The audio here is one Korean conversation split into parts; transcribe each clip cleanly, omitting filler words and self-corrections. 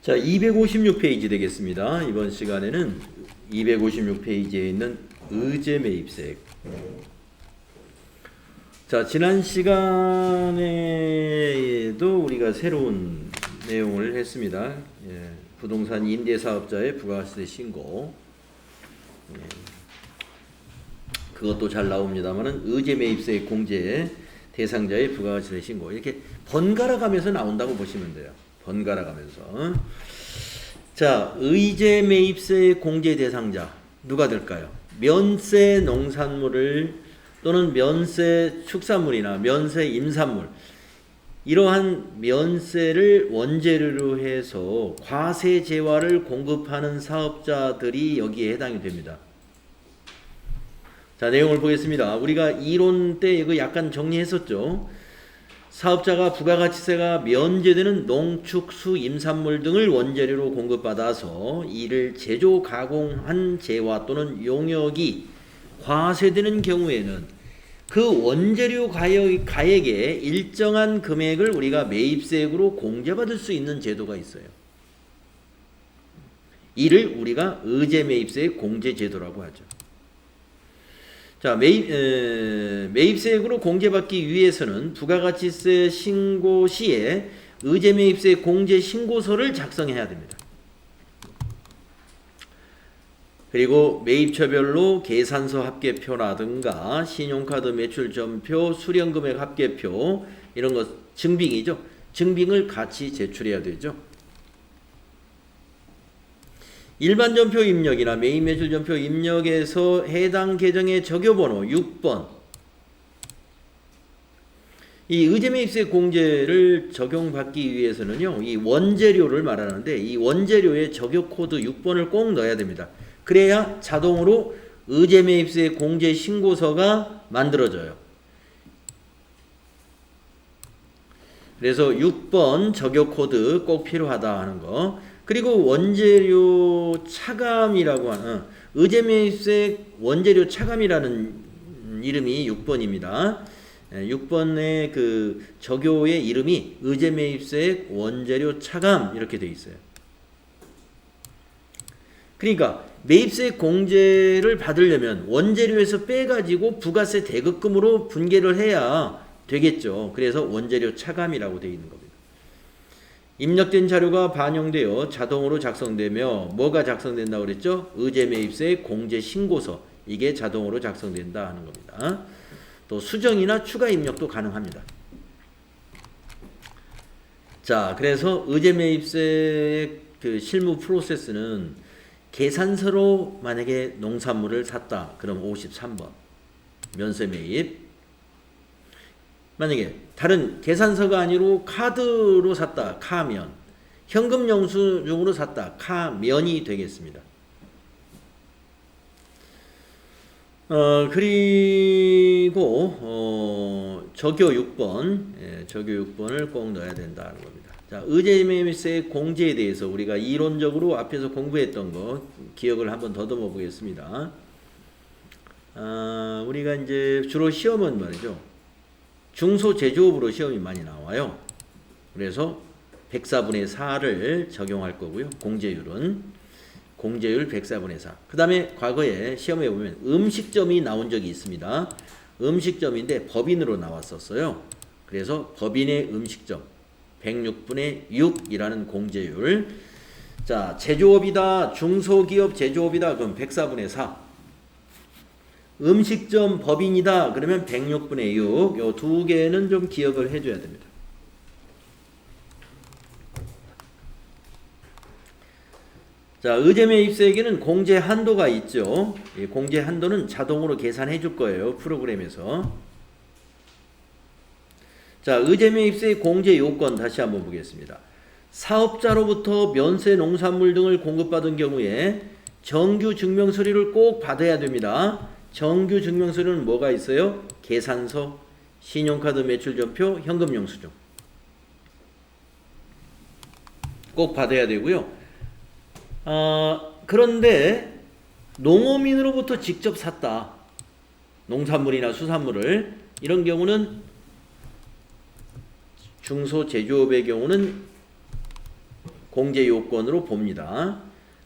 자, 256페이지 되겠습니다. 이번 시간에는 256페이지에 있는 의제 매입세액. 자, 지난 시간에도 우리가 새로운 내용을 했습니다. 부동산 임대사업자의 부가가치세 신고. 그것도 잘 나옵니다만은 의제 매입세액 공제 대상자의 부가가치세 신고. 이렇게 번갈아 가면서 나온다고 보시면 돼요. 번갈아 가면서. 자, 의제 매입세 공제 대상자 누가 될까요? 면세 농산물을 또는 면세 축산물이나 면세 임산물, 이러한 면세를 원재료로 해서 과세 재화를 공급하는 사업자들이 여기에 해당이 됩니다. 자, 내용을 보겠습니다. 우리가 이론 때 이거 약간 정리했었죠. 사업자가 부가가치세가 면제되는 농축수 임산물 등을 원재료로 공급받아서 이를 제조 가공한 재화 또는 용역이 과세되는 경우에는 그 원재료 가액의 일정한 금액을 우리가 매입세액으로 공제받을 수 있는 제도가 있어요. 이를 우리가 의제 매입세액 공제 제도라고 하죠. 자, 매입세액으로 공제받기 위해서는 부가가치세 신고 시에 의제 매입세 공제 신고서를 작성해야 됩니다. 그리고 매입처별로 계산서 합계표라든가 신용카드 매출점표, 수령금액 합계표, 이런 것 증빙이죠. 증빙을 같이 제출해야 되죠. 일반 점표 입력이나 매입 매출 점표 입력에서 해당 계정의 적요번호 6번, 이 의제 매입세 공제를 적용받기 위해서는요, 이 원재료를 말하는데 이 원재료의 적요 코드 6번을 꼭 넣어야 됩니다. 그래야 자동으로 의제 매입세 공제 신고서가 만들어져요. 그래서 6번 적요 코드 꼭 필요하다 하는 거. 그리고 원재료 차감이라고 하는 의제 매입세 원재료 차감이라는 이름이 6번입니다. 6번의 그 적요의 이름이 의제 매입세 원재료 차감 이렇게 되어 있어요. 그러니까 매입세 공제를 받으려면 원재료에서 빼가지고 부가세 대급금으로 분계를 해야 되겠죠. 그래서 원재료 차감이라고 되어 있는 겁니다. 입력된 자료가 반영되어 자동으로 작성되며 뭐가 작성된다고 그랬죠? 의제 매입세 공제 신고서, 이게 자동으로 작성된다 하는 겁니다. 또 수정이나 추가 입력도 가능합니다. 자, 그래서 의제 매입세 그 실무 프로세스는 계산서로 만약에 농산물을 샀다. 그럼 53번 면세 매입. 만약에 다른 계산서가 아니고 카드로 샀다. 카면. 현금 영수증으로 샀다. 카면이 되겠습니다. 그리고 적요 6번. 적요 6번을 꼭 넣어야 된다는 겁니다. 자, 의제 매입세 공제에 대해서 우리가 이론적으로 앞에서 공부했던 거 기억을 한번 더듬어 보겠습니다. 우리가 이제 주로 시험은 말이죠. 중소제조업으로 시험이 많이 나와요. 그래서 104분의 4를 적용할 거고요. 공제율은 공제율 104분의 4. 그 다음에 과거에 시험에 보면 음식점이 나온 적이 있습니다. 음식점인데 법인으로 나왔었어요. 그래서 법인의 음식점 106분의 6이라는 공제율. 자, 제조업이다. 중소기업 제조업이다. 그럼 104분의 4. 음식점 법인이다. 그러면 106분의 6. 요 두 개는 좀 기억을 해줘야 됩니다. 자, 의제 매입세액에는 공제 한도가 있죠. 이 공제 한도는 자동으로 계산해 줄 거예요. 프로그램에서. 자, 의제 매입세 공제 요건 다시 한번 보겠습니다. 사업자로부터 면세 농산물 등을 공급받은 경우에 정규 증명서류를 꼭 받아야 됩니다. 정규 증명서류는 뭐가 있어요? 계산서, 신용카드 매출점표, 현금 영수증. 꼭 받아야 되고요. 그런데 농어민으로부터 직접 샀다. 농산물이나 수산물을. 이런 경우는 중소제조업의 경우는 공제 요건으로 봅니다.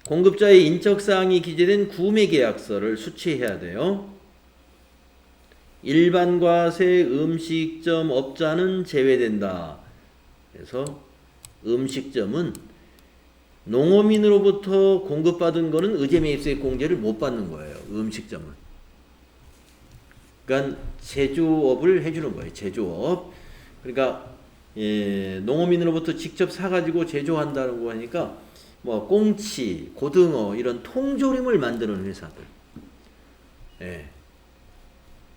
공급자의 인적사항이 기재된 구매계약서를 수취해야 돼요. 일반 과세 음식점 업자는 제외된다. 그래서 음식점은 농어민으로부터 공급받은 거는 의제매입세 공제를 못 받는 거예요. 음식점은. 그러니까 제조업을 해주는 거예요. 제조업. 그러니까 농어민으로부터 직접 사가지고 제조한다는 거 하니까 뭐 꽁치, 고등어 이런 통조림을 만드는 회사들.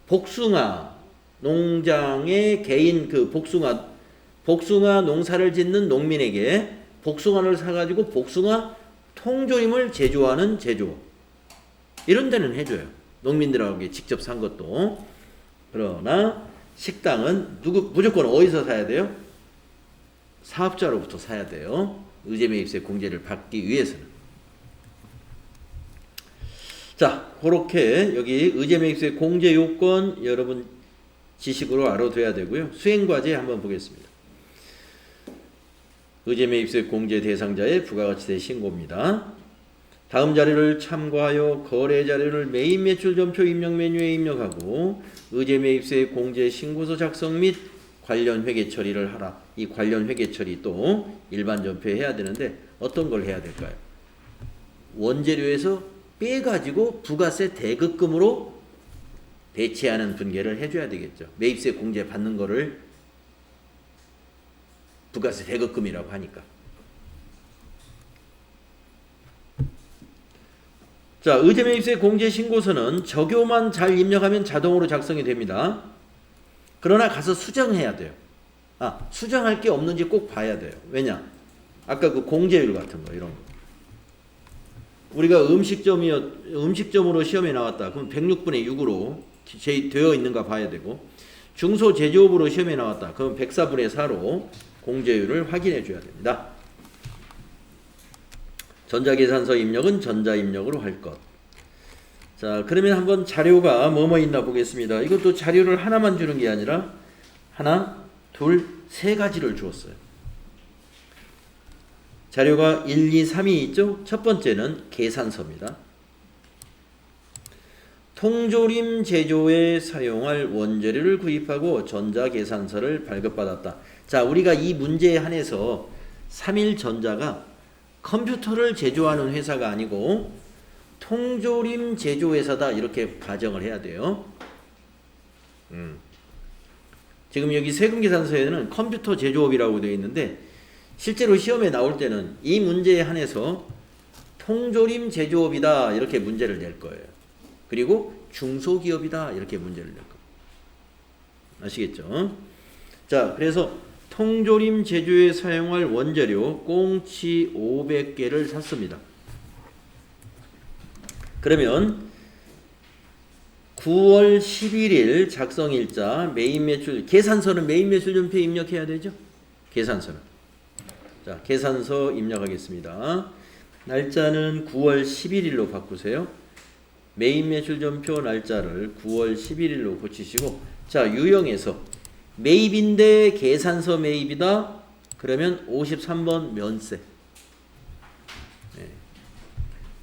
복숭아 농장의 개인 그 복숭아 농사를 짓는 농민에게 복숭아를 사가지고 복숭아 통조림을 제조하는 제조업. 이런 데는 해줘요. 농민들하고 직접 산 것도. 그러나 식당은 무조건 어디서 사야 돼요? 사업자로부터 사야 돼요. 의제매입세 공제를 받기 위해서는. 자, 그렇게 여기 의제매입세 공제 요건 여러분 지식으로 알아둬야 되고요. 수행과제 한번 보겠습니다. 의제매입세 공제 대상자의 부가가치세 신고입니다. 다음 자료를 참고하여 거래 자료를 매입 매출점표 입력 메뉴에 입력하고 의제매입세 공제 신고서 작성 및 관련 회계 처리를 하라. 이 관련 회계 처리 또 일반 점표에 해야 되는데 어떤 걸 해야 될까요? 원재료에서 빼가지고 부가세 대급금으로 대체하는 분계를 해줘야 되겠죠. 매입세 공제 받는 거를 부가세 대급금이라고 하니까. 자, 의제매입세 공제 신고서는 적요만 잘 입력하면 자동으로 작성이 됩니다. 그러나 가서 수정해야 돼요. 수정할 게 없는지 꼭 봐야 돼요. 왜냐? 아까 그 공제율 같은 거 이런 거. 우리가 음식점으로 시험에 나왔다. 그럼 106분의 6으로 되어 있는가 봐야 되고, 중소제조업으로 시험에 나왔다. 그럼 104분의 4로 공제율을 확인해 줘야 됩니다. 전자계산서 입력은 전자입력으로 할 것. 자, 그러면 한번 자료가 뭐뭐 있나 보겠습니다. 이것도 자료를 하나만 주는 게 아니라 하나, 둘, 세 가지를 주었어요. 자료가 1, 2, 3이 있죠? 첫 번째는 계산서입니다. 통조림 제조에 사용할 원재료를 구입하고 전자계산서를 발급받았다. 자, 우리가 이 문제에 한해서 3일전자가 컴퓨터를 제조하는 회사가 아니고 통조림 제조회사다 이렇게 가정을 해야 돼요. 지금 여기 세금계산서에는 컴퓨터 제조업이라고 되어 있는데 실제로 시험에 나올 때는 이 문제에 한해서 통조림 제조업이다 이렇게 문제를 낼 거예요. 그리고 중소기업이다 이렇게 문제를 낼 거예요. 아시겠죠? 자, 그래서 통조림 제조에 사용할 원재료 꽁치 500개를 샀습니다. 그러면 9월 11일 작성일자 매입매출 계산서는 매입매출점표 입력해야 되죠? 계산서는. 자, 계산서 입력하겠습니다. 날짜는 9월 11일로 바꾸세요. 매입매출점표 날짜를 9월 11일로 고치시고, 자, 유형에서 매입인데 계산서 매입이다. 그러면 53번 면세.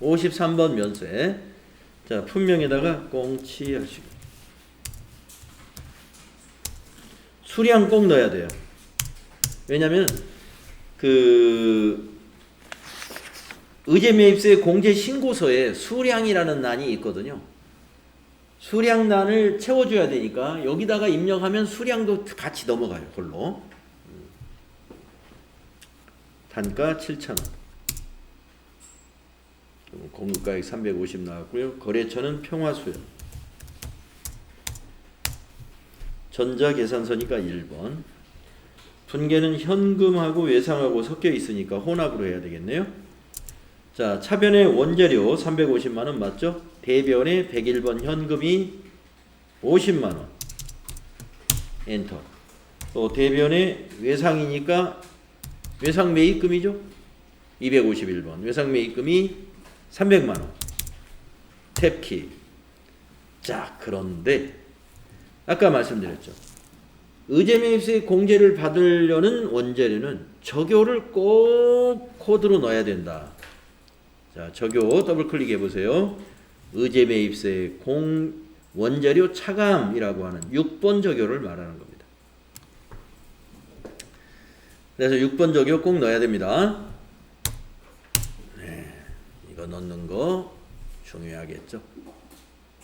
53번 면세. 자, 품명에다가 꽁치 하시고. 수량 꼭 넣어야 돼요. 왜냐면 의제매입세 공제 신고서에 수량이라는 란이 있거든요. 수량란을 채워줘야 되니까 여기다가 입력하면 수량도 같이 넘어가요. 그걸로. 단가 7,000원. 공급가액 350 나왔고요. 거래처는 평화수요. 전자계산서니까 1번. 분계는 현금하고 외상하고 섞여 있으니까 혼합으로 해야 되겠네요. 자, 차변의 원재료 350만원 맞죠? 대변의 101번 현금이 50만원. 엔터. 또 대변의 외상이니까 외상 매입금이죠? 251번. 외상 매입금이 300만원. 탭키. 자, 그런데 아까 말씀드렸죠. 의제매입세 공제를 받으려는 원재료는 적요를 꼭 코드로 넣어야 된다. 자, 적요 더블 클릭해 보세요. 의제매입세 원재료 차감이라고 하는 6번 적요를 말하는 겁니다. 그래서 6번 적요 꼭 넣어야 됩니다. 네, 이거 넣는 거 중요하겠죠.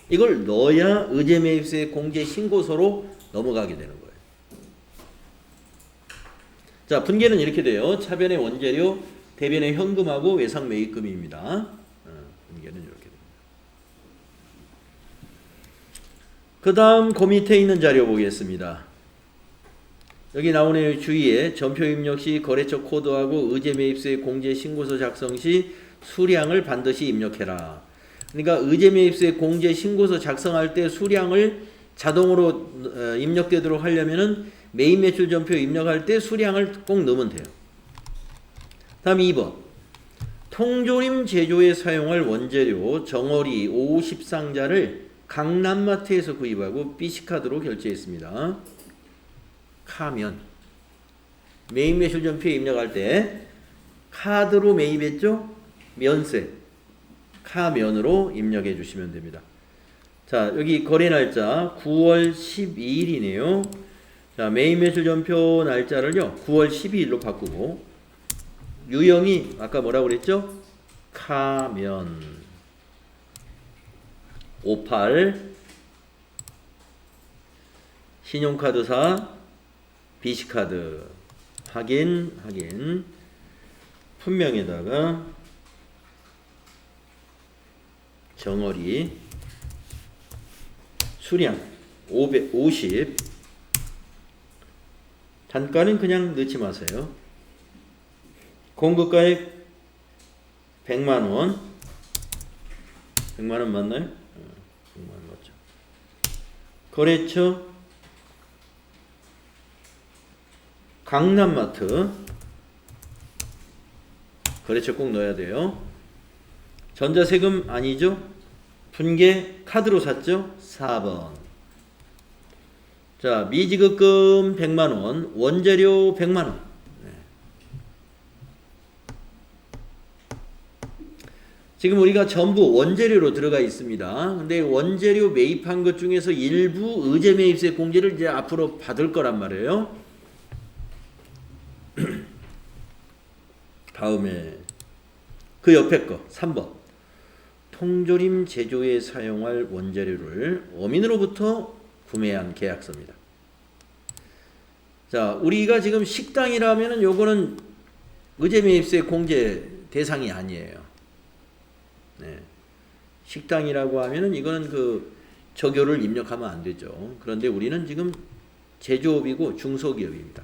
이걸 넣어야 의제매입세 공제 신고서로 넘어가게 되는 거예요. 자, 분계는 이렇게 돼요. 차변의 원재료, 대변의 현금하고 외상 매입금입니다. 분계는 이렇게 됩니다. 그 다음 그 밑에 있는 자료 보겠습니다. 여기 나오네요. 주의에 전표 입력 시 거래처 코드하고 의제매입세 공제 신고서 작성 시 수량을 반드시 입력해라. 그러니까 의제매입세 공제 신고서 작성할 때 수량을 자동으로 입력되도록 하려면은 매입매출 전표 입력할 때 수량을 꼭 넣으면 돼요. 다음 2번. 통조림 제조에 사용할 원재료 정어리 50상자를 강남마트에서 구입하고 BC카드로 결제했습니다. 카면. 매입매출 전표에 입력할 때 카드로 매입했죠? 면세. 카면으로 입력해 주시면 됩니다. 자, 여기 거래 날짜 9월 12일이네요. 자, 매입매출 전표 날짜를요 9월 12일로 바꾸고 유형이 아까 뭐라고 그랬죠? 카면 58 신용카드사 BC카드 확인 품명에다가 정어리 수량 550 단가는 그냥 넣지 마세요. 공급가액 100만원 100만원 맞나요? 100만원 맞죠. 거래처 강남마트 거래처 꼭 넣어야 돼요. 전자세금 아니죠? 분계 카드로 샀죠? 4번. 자, 미지급금 100만원, 원재료 100만원. 네. 지금 우리가 전부 원재료로 들어가 있습니다. 근데 원재료 매입한 것 중에서 일부 의제매입세 공제를 이제 앞으로 받을 거란 말이에요. 다음에 그 옆에 거 3번. 통조림 제조에 사용할 원재료를 어민으로부터 구매한 계약서입니다. 자, 우리가 지금 식당이라면은 요거는 의제매입세 공제 대상이 아니에요. 네. 식당이라고 하면은 이거는 그 적요를 입력하면 안 되죠. 그런데 우리는 지금 제조업이고 중소기업입니다.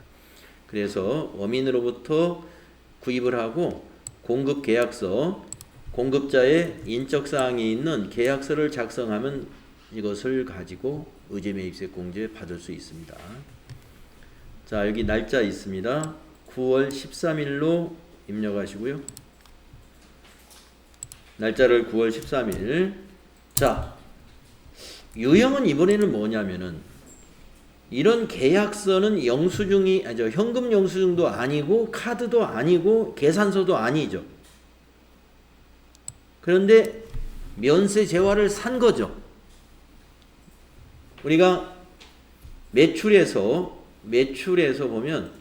그래서 어민으로부터 구입을 하고 공급 계약서, 공급자의 인적사항이 있는 계약서를 작성하면 이것을 가지고 의제매입세 공제 받을 수 있습니다. 자, 여기 날짜 있습니다. 9월 13일로 입력하시고요. 날짜를 9월 13일. 자, 유형은 이번에는 뭐냐면은 이런 계약서는 영수증이 아니죠. 현금 영수증도 아니고 카드도 아니고 계산서도 아니죠. 그런데 면세 재화를 산 거죠. 우리가 매출에서 보면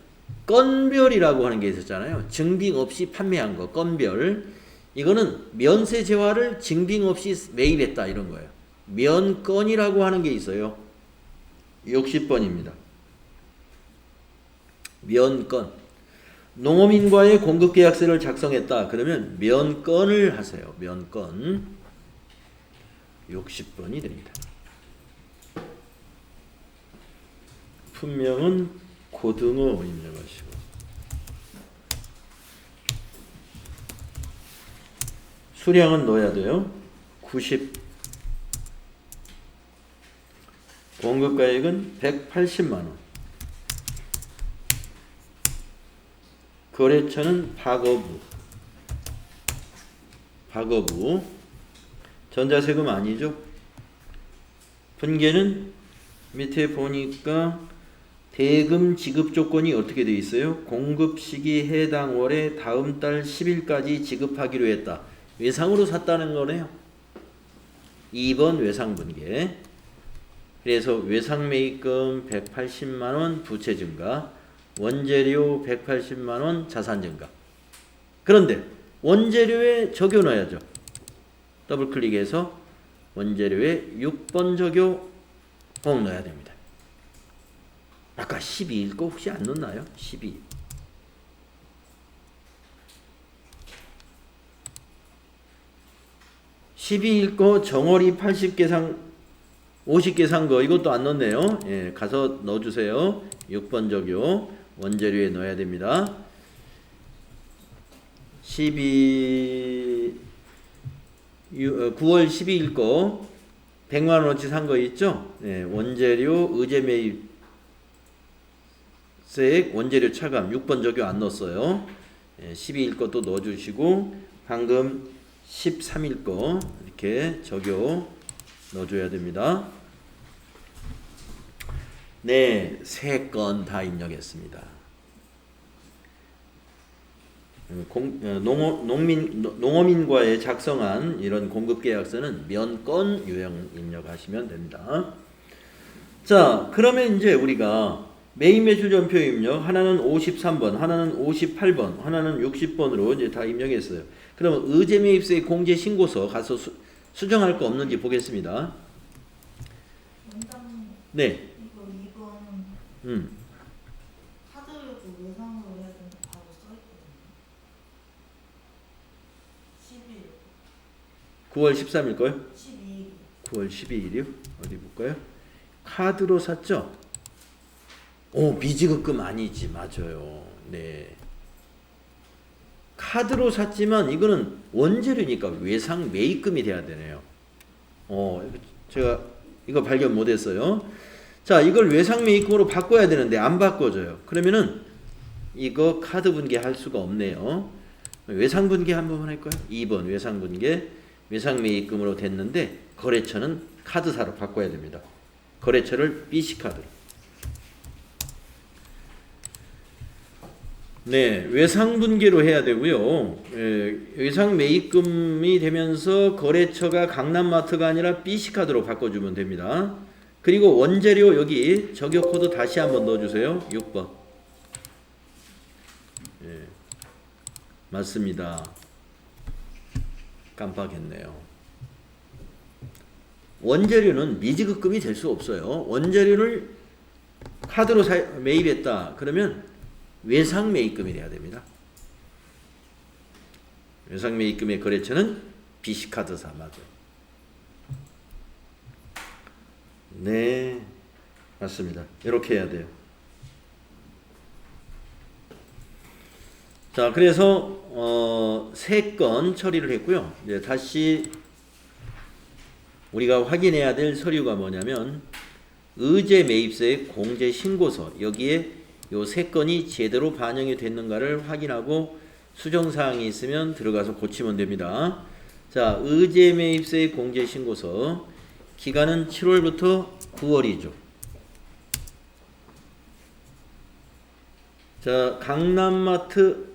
건별이라고 하는 게 있었잖아요. 증빙 없이 판매한 거, 건별. 이거는 면세 재화를 증빙 없이 매입했다 이런 거예요. 면건이라고 하는 게 있어요. 60번입니다. 면건. 농어민과의 공급계약서를 작성했다. 그러면 면건을 하세요. 면건. 60번이 됩니다. 품명은 고등어 입력하시고 수량은 넣어야 돼요. 90 공급가액은 180만원 거래처는 박어부 전자세금 아니죠. 분계는 밑에 보니까 대금 지급 조건이 어떻게 되어 있어요? 공급 시기 해당 월의 다음 달 10일까지 지급하기로 했다. 외상으로 샀다는 거네요. 2번 외상분계. 그래서 외상 매입금 180만원 부채 증가, 원재료 180만원 자산 증가. 그런데 원재료에 적여 넣어야죠. 더블 클릭해서 원재료에 6번 적요 꼭 넣어야 됩니다. 아까 12일 거 혹시 안 넣나요? 12. 12일 거 정월이 80개 상 50개 산 거 이것도 안 넣었네요. 예, 가서 넣어주세요. 6번 적요 원재료에 넣어야 됩니다. 9월 12일 거 100만원어치 산 거 있죠? 예, 원재료 의제 매입세액 원재료 차감 6번 적요 안 넣었어요. 예, 12일 것도 넣어주시고 방금 13일 거 이렇게 적요 넣어줘야 됩니다. 네, 3건 다 입력했습니다. 농어민과의 작성한 이런 공급계약서는 면건 유형 입력하시면 됩니다. 자, 그러면 이제 우리가 매입 매출 전표 입력 하나는 53번, 하나는 58번, 하나는 60번으로 이제 다 입력했어요. 그러면 의제 매입세 공제 신고서 가서 수정할 거 없는지 보겠습니다. 원장님, 네. 이거 2번 카드로도 외상으로 해야 된다 바로 써있거든요. 12일 9월 13일 거요? 12일 9월 12일이요? 어디 볼까요? 카드로 샀죠? 오, 미지급금 아니지. 맞아요. 네. 카드로 샀지만 이거는 원재료니까 외상 매입금이 돼야 되네요. 제가 이거 발견 못했어요. 자, 이걸 외상 매입금으로 바꿔야 되는데 안 바꿔줘요. 그러면은 이거 카드 분계할 수가 없네요. 외상 분계 한 번만 할까요? 2번 외상 분계. 외상 매입금으로 됐는데 거래처는 카드사로 바꿔야 됩니다. 거래처를 BC카드로. 네, 외상 분계로 해야 되고요. 외상 매입금이 되면서 거래처가 강남마트가 아니라 BC카드로 바꿔주면 됩니다. 그리고 원재료 여기 적요 코드 다시 한번 넣어주세요. 6번. 예, 맞습니다. 깜빡했네요. 원재료는 미지급금이 될 수 없어요. 원재료를 카드로 매입했다. 그러면 외상 매입금이 돼야 됩니다. 외상 매입금의 거래처는 BC카드사 맞아요. 네, 맞습니다. 이렇게 해야 돼요. 자, 그래서 3건 처리를 했고요. 이제 다시 우리가 확인해야 될 서류가 뭐냐면 의제 매입세액 공제 신고서, 여기에 요 3건이 제대로 반영이 됐는가를 확인하고 수정사항이 있으면 들어가서 고치면 됩니다. 자, 의제 매입세액 공제 신고서 기간은 7월부터 9월이죠. 자, 강남마트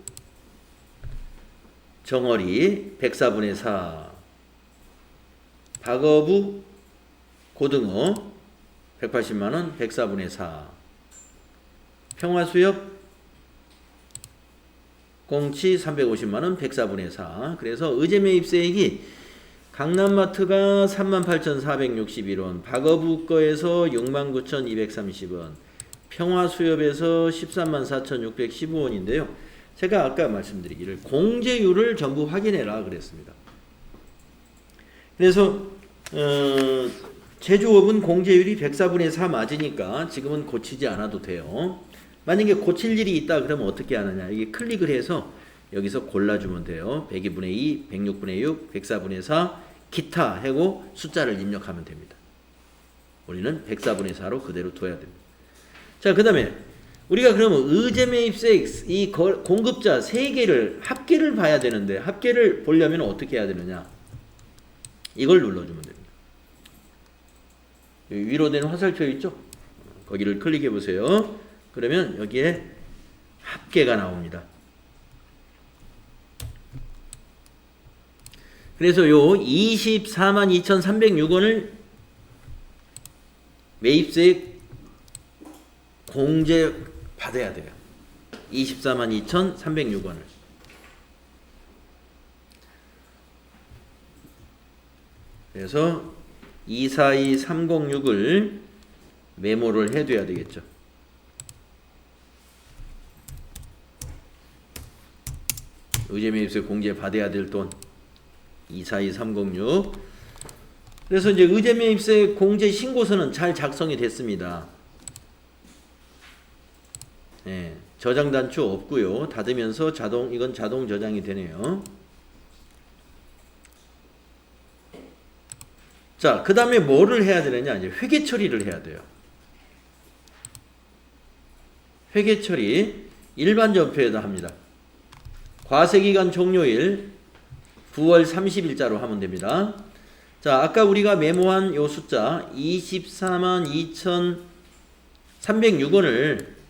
정어리 104분의 4, 박어부 고등어 180만원 104분의 4, 평화수협 공치 350만원 104분의 4. 그래서 의제 매입세액이 강남마트가 38,461원, 박어부 거에서 69,230원, 평화수협에서 134,615원인데요. 제가 아까 말씀드리기를 공제율을 전부 확인해라 그랬습니다. 그래서 제조업은 공제율이 104분의 4 맞으니까 지금은 고치지 않아도 돼요. 만약에 고칠 일이 있다 그러면 어떻게 하느냐, 이게 클릭을 해서 여기서 골라주면 돼요. 102분의 2, 106분의 6, 104분의 4 기타 하고 숫자를 입력하면 됩니다. 우리는 104분의 4로 그대로 둬야 됩니다. 자, 그 다음에 우리가 그러면 의제 매입세액 이 공급자 3개를 합계를 봐야 되는데 합계를 보려면 어떻게 해야 되느냐, 이걸 눌러주면 됩니다. 위로 된 화살표 있죠? 거기를 클릭해 보세요. 그러면 여기에 합계가 나옵니다. 그래서 요 242,306원을 매입세 공제 받아야 돼요. 242,306원을. 그래서 242306을 메모를 해둬야 되겠죠. 의제매입세 공제 받아야 될 돈 242306. 그래서 이제 의제매입세 공제 신고서는 잘 작성이 됐습니다. 예, 저장 단추 없고요. 닫으면서 이건 자동 저장이 되네요. 자, 그 다음에 뭐를 해야 되느냐? 이제 회계 처리를 해야 돼요. 회계 처리 일반 전표에다 합니다. 과세기간 종료일 9월 30일자로 하면 됩니다. 자, 아까 우리가 메모한 요 숫자 242,306원을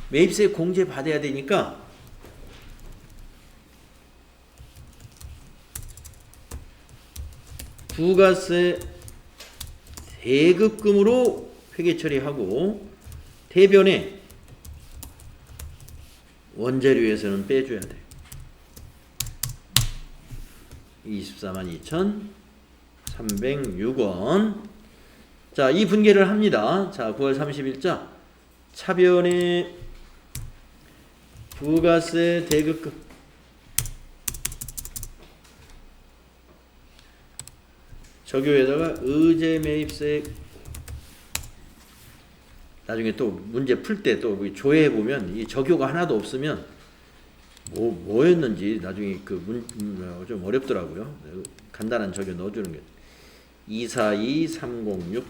매입세 공제 받아야 되니까 부가세 대급금으로 회계 처리하고 대변에 원재료에서는 빼줘야 돼. 242,306원. 자, 이 분계를 합니다. 자, 9월 30일자 차변에 부가세 대급금 적용에다가 의제매입세 나중에 또 문제 풀 때 또 조회해 보면 이 적용가 하나도 없으면 뭐였는지 나중에 좀 어렵더라고요. 간단한 적용 넣어주는 게 242306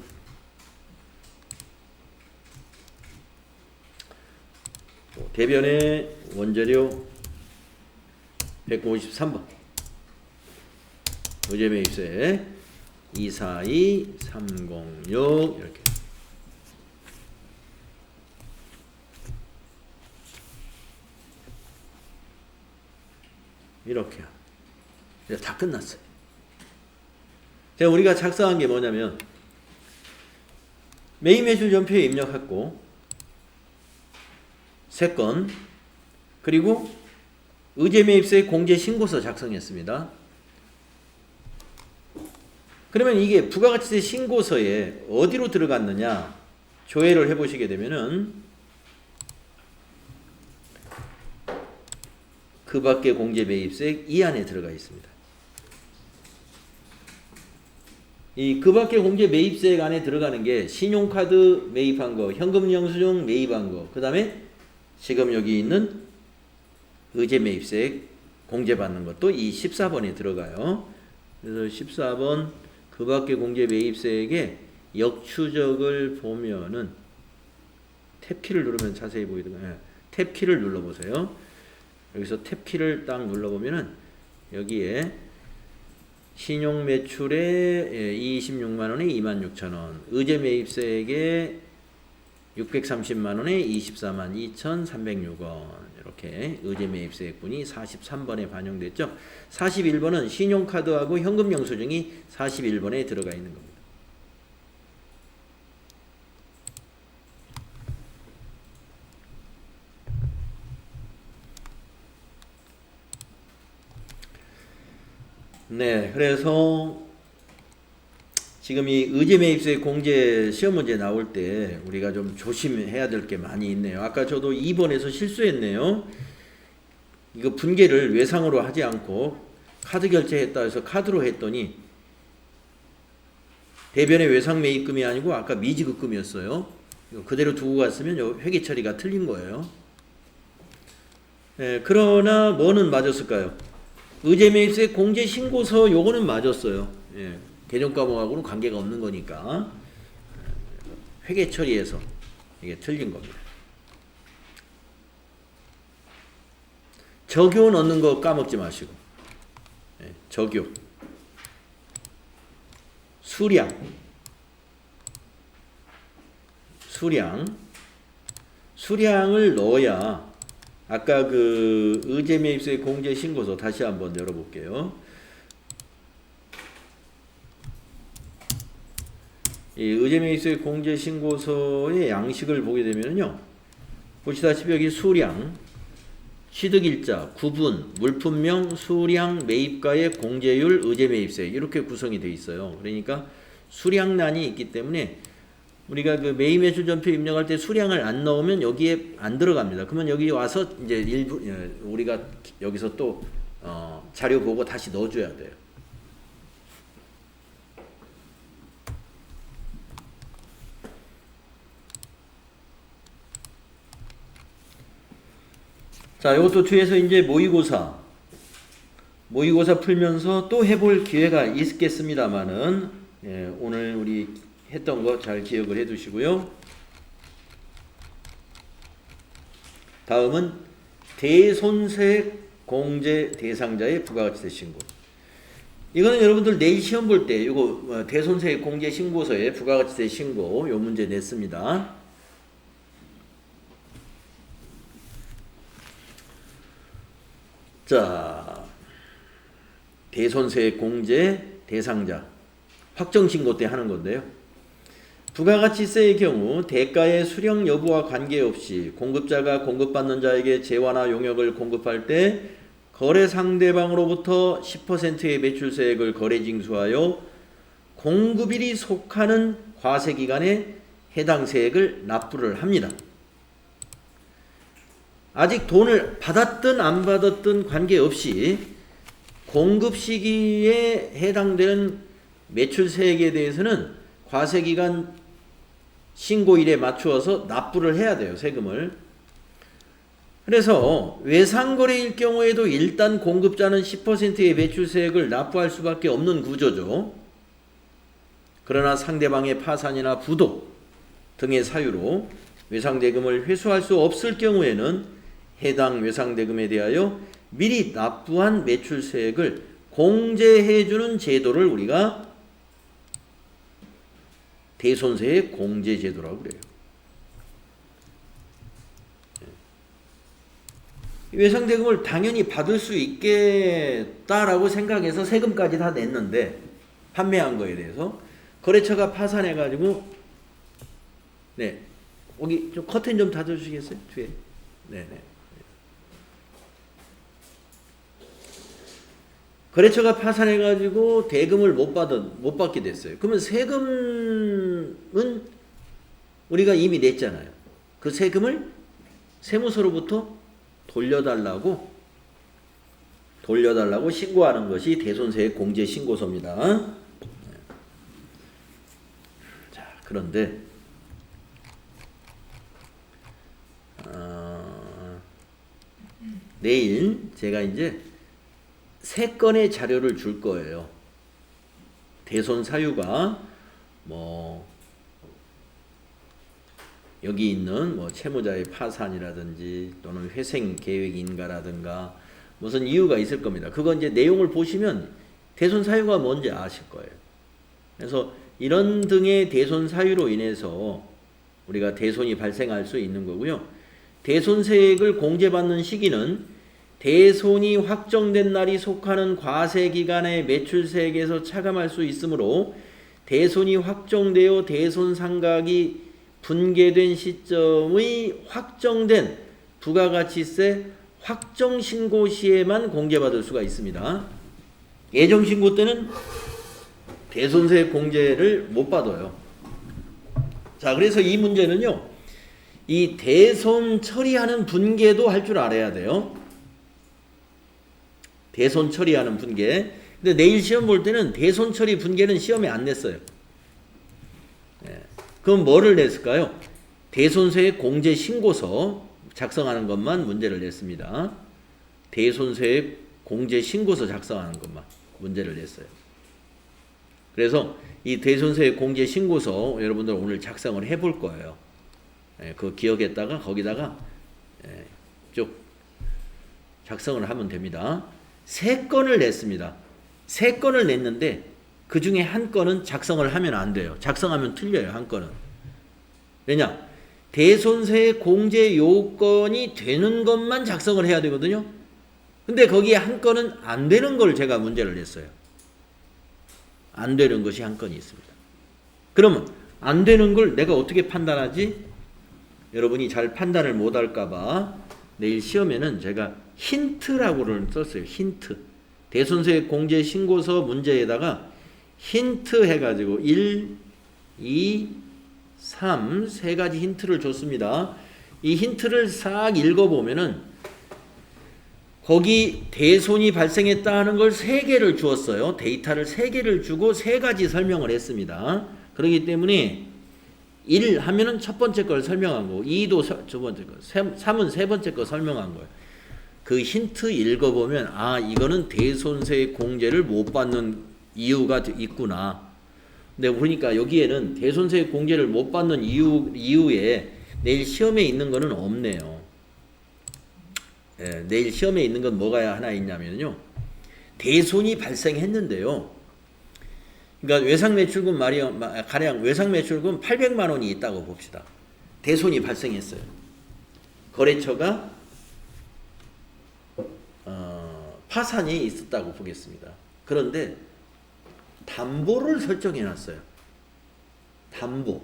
대변의 원재료 153번 의제매입세 242306 이렇게 이렇게요. 다 끝났어요. 제가 우리가 작성한 게 뭐냐면 매입매출 전표에 입력했고 3건 그리고 의제매입세 공제 신고서 작성했습니다. 그러면 이게 부가가치세 신고서에 어디로 들어갔느냐 조회를 해보시게 되면은 그 밖에 공제매입세 이 안에 들어가 있습니다. 이 그 밖에 공제매입세 안에 들어가는 게 신용카드 매입한 거, 현금영수증 매입한 거, 그 다음에 지금 여기 있는 의제매입세 공제받는 것도 이 14번에 들어가요. 그래서 14번 그 밖에 공제매입세액의 역추적을 보면은 탭키를 누르면 자세히 보이더라고요. 탭키를 눌러보세요. 여기서 탭키를 딱 눌러보면은 여기에 신용매출에 26만원에 260,000원, 의제매입세액에 630만원에 242,306원 이렇게 의제매입세액분이 43번에 반영됐죠. 41번은 신용카드하고 현금영수증이 41번에 들어가 있는 겁니다. 네, 그래서 지금 이 의제매입세 공제 시험 문제 나올 때 우리가 좀 조심해야 될 게 많이 있네요. 아까 저도 2번에서 실수했네요. 이거 분계를 외상으로 하지 않고 카드 결제했다 해서 카드로 했더니 대변의 외상 매입금이 아니고 아까 미지급금이었어요. 이거 그대로 두고 갔으면 회계 처리가 틀린 거예요. 네, 그러나 뭐는 맞았을까요? 의제매입세 공제 신고서 요거는 맞았어요. 예, 개정 과목하고는 관계가 없는 거니까 회계 처리에서 이게 틀린 겁니다. 적요 넣는 거 까먹지 마시고 예, 적요 수량 수량을 넣어야 아까 그 의제매입서의 공제신고서 다시 한번 열어볼게요. 이 의제매입서의 공제신고서의 양식을 보게 되면요, 보시다시피 여기 수량, 취득일자, 구분, 물품명, 수량, 매입가의 공제율, 의제매입세 이렇게 구성이 되어 있어요. 그러니까 수량란이 있기 때문에 우리가 그 매입매출전표 입력할 때 수량을 안 넣으면 여기에 안 들어갑니다. 그러면 여기 와서 이제 일부 우리가 여기서 또 자료 보고 다시 넣어줘야 돼요. 자, 이것도 뒤에서 이제 모의고사 풀면서 또 해볼 기회가 있겠습니다만은, 예, 오늘 우리 했던 거 잘 기억을 해 두시고요. 다음은 대손색 공제 대상자의 부가가치세 신고. 이거는 여러분들 내일 시험 볼 때 이거 대손색 공제 신고서에 부가가치세 신고 요 문제 냈습니다. 자, 대손세 공제 대상자 확정신고 때 하는 건데요. 부가가치세의 경우 대가의 수령 여부와 관계없이 공급자가 공급받는 자에게 재화나 용역을 공급할 때 거래 상대방으로부터 10%의 매출세액을 거래 징수하여 공급일이 속하는 과세기간에 해당 세액을 납부를 합니다. 아직 돈을 받았든 안 받았든 관계없이 공급 시기에 해당되는 매출세액에 대해서는 과세기간 신고일에 맞추어서 납부를 해야 돼요. 세금을. 그래서 외상거래일 경우에도 일단 공급자는 10%의 매출세액을 납부할 수밖에 없는 구조죠. 그러나 상대방의 파산이나 부도 등의 사유로 외상대금을 회수할 수 없을 경우에는 해당 외상대금에 대하여 미리 납부한 매출세액을 공제해주는 제도를 우리가 대손세의 공제제도라고 그래요. 외상대금을 당연히 받을 수 있겠다라고 생각해서 세금까지 다 냈는데, 판매한 거에 대해서 거래처가 파산해가지고, 네, 여기 좀 커튼 좀 닫아주시겠어요? 뒤에. 네네. 거래처가 파산해가지고 대금을 못 받게 됐어요. 그러면 세금은 우리가 이미 냈잖아요. 그 세금을 세무서로부터 돌려달라고 신고하는 것이 대손세액 공제 신고서입니다. 자, 그런데 내일 제가 이제 3건의 자료를 줄 거예요. 대손 사유가 여기 있는 채무자의 파산이라든지 또는 회생 계획 인가라든가 무슨 이유가 있을 겁니다. 그건 이제 내용을 보시면 대손 사유가 뭔지 아실 거예요. 그래서 이런 등의 대손 사유로 인해서 우리가 대손이 발생할 수 있는 거고요. 대손세액을 공제받는 시기는 대손이 확정된 날이 속하는 과세기간의 매출세액에서 차감할 수 있으므로 대손이 확정되어 대손상각이 분계된 시점의 확정된 부가가치세 확정신고 시에만 공제받을 수가 있습니다. 예정신고 때는 대손세액 공제를 못 받아요. 자, 그래서 이 문제는요, 이 대손 처리하는 분계도 할 줄 알아야 돼요. 대손 처리하는 분계. 근데 내일 시험 볼 때는 대손 처리 분계는 시험에 안 냈어요. 네. 그럼 뭐를 냈을까요? 대손세액 공제 신고서 작성하는 것만 문제를 냈습니다. 대손세액 공제 신고서 작성하는 것만 문제를 냈어요. 그래서 이 대손세액 공제 신고서 여러분들 오늘 작성을 해볼 거예요. 네, 그 기억했다가 거기다가 쭉 작성을 하면 됩니다. 3건을 냈습니다. 3건을 냈는데 그 중에 한 건은 작성을 하면 안 돼요. 작성하면 틀려요. 한 건은. 왜냐? 대손세 공제 요건이 되는 것만 작성을 해야 되거든요. 근데 거기에 한 건은 안 되는 걸 제가 문제를 냈어요. 안 되는 것이 한 건이 있습니다. 그러면 안 되는 걸 내가 어떻게 판단하지? 여러분이 잘 판단을 못 할까봐 내일 시험에는 제가 힌트라고를 썼어요. 힌트. 대손세 공제 신고서 문제에다가 힌트 해가지고 1, 2, 3, 세 가지 힌트를 줬습니다. 이 힌트를 싹 읽어보면은 거기 대손이 발생했다 하는 걸 3개를 주었어요. 데이터를 3개를 주고 3가지 설명을 했습니다. 그렇기 때문에 1 하면은 첫 번째 걸 설명한 거고 2도 두 번째 거, 3은 세 번째 거 설명한 거예요. 그 힌트 읽어보면 아 이거는 대손세 공제를 못 받는 이유가 있구나. 근데 보니까 여기에는 대손세 공제를 못 받는 이유에 내일 시험에 있는 거는 없네요. 예, 내일 시험에 있는 건 뭐가 하나 있냐면요. 대손이 발생했는데요. 그러니까 외상매출금 가령 외상매출금 800만 원이 있다고 봅시다. 대손이 발생했어요. 거래처가 파산이 있었다고 보겠습니다. 그런데 담보를 설정해 놨어요. 담보.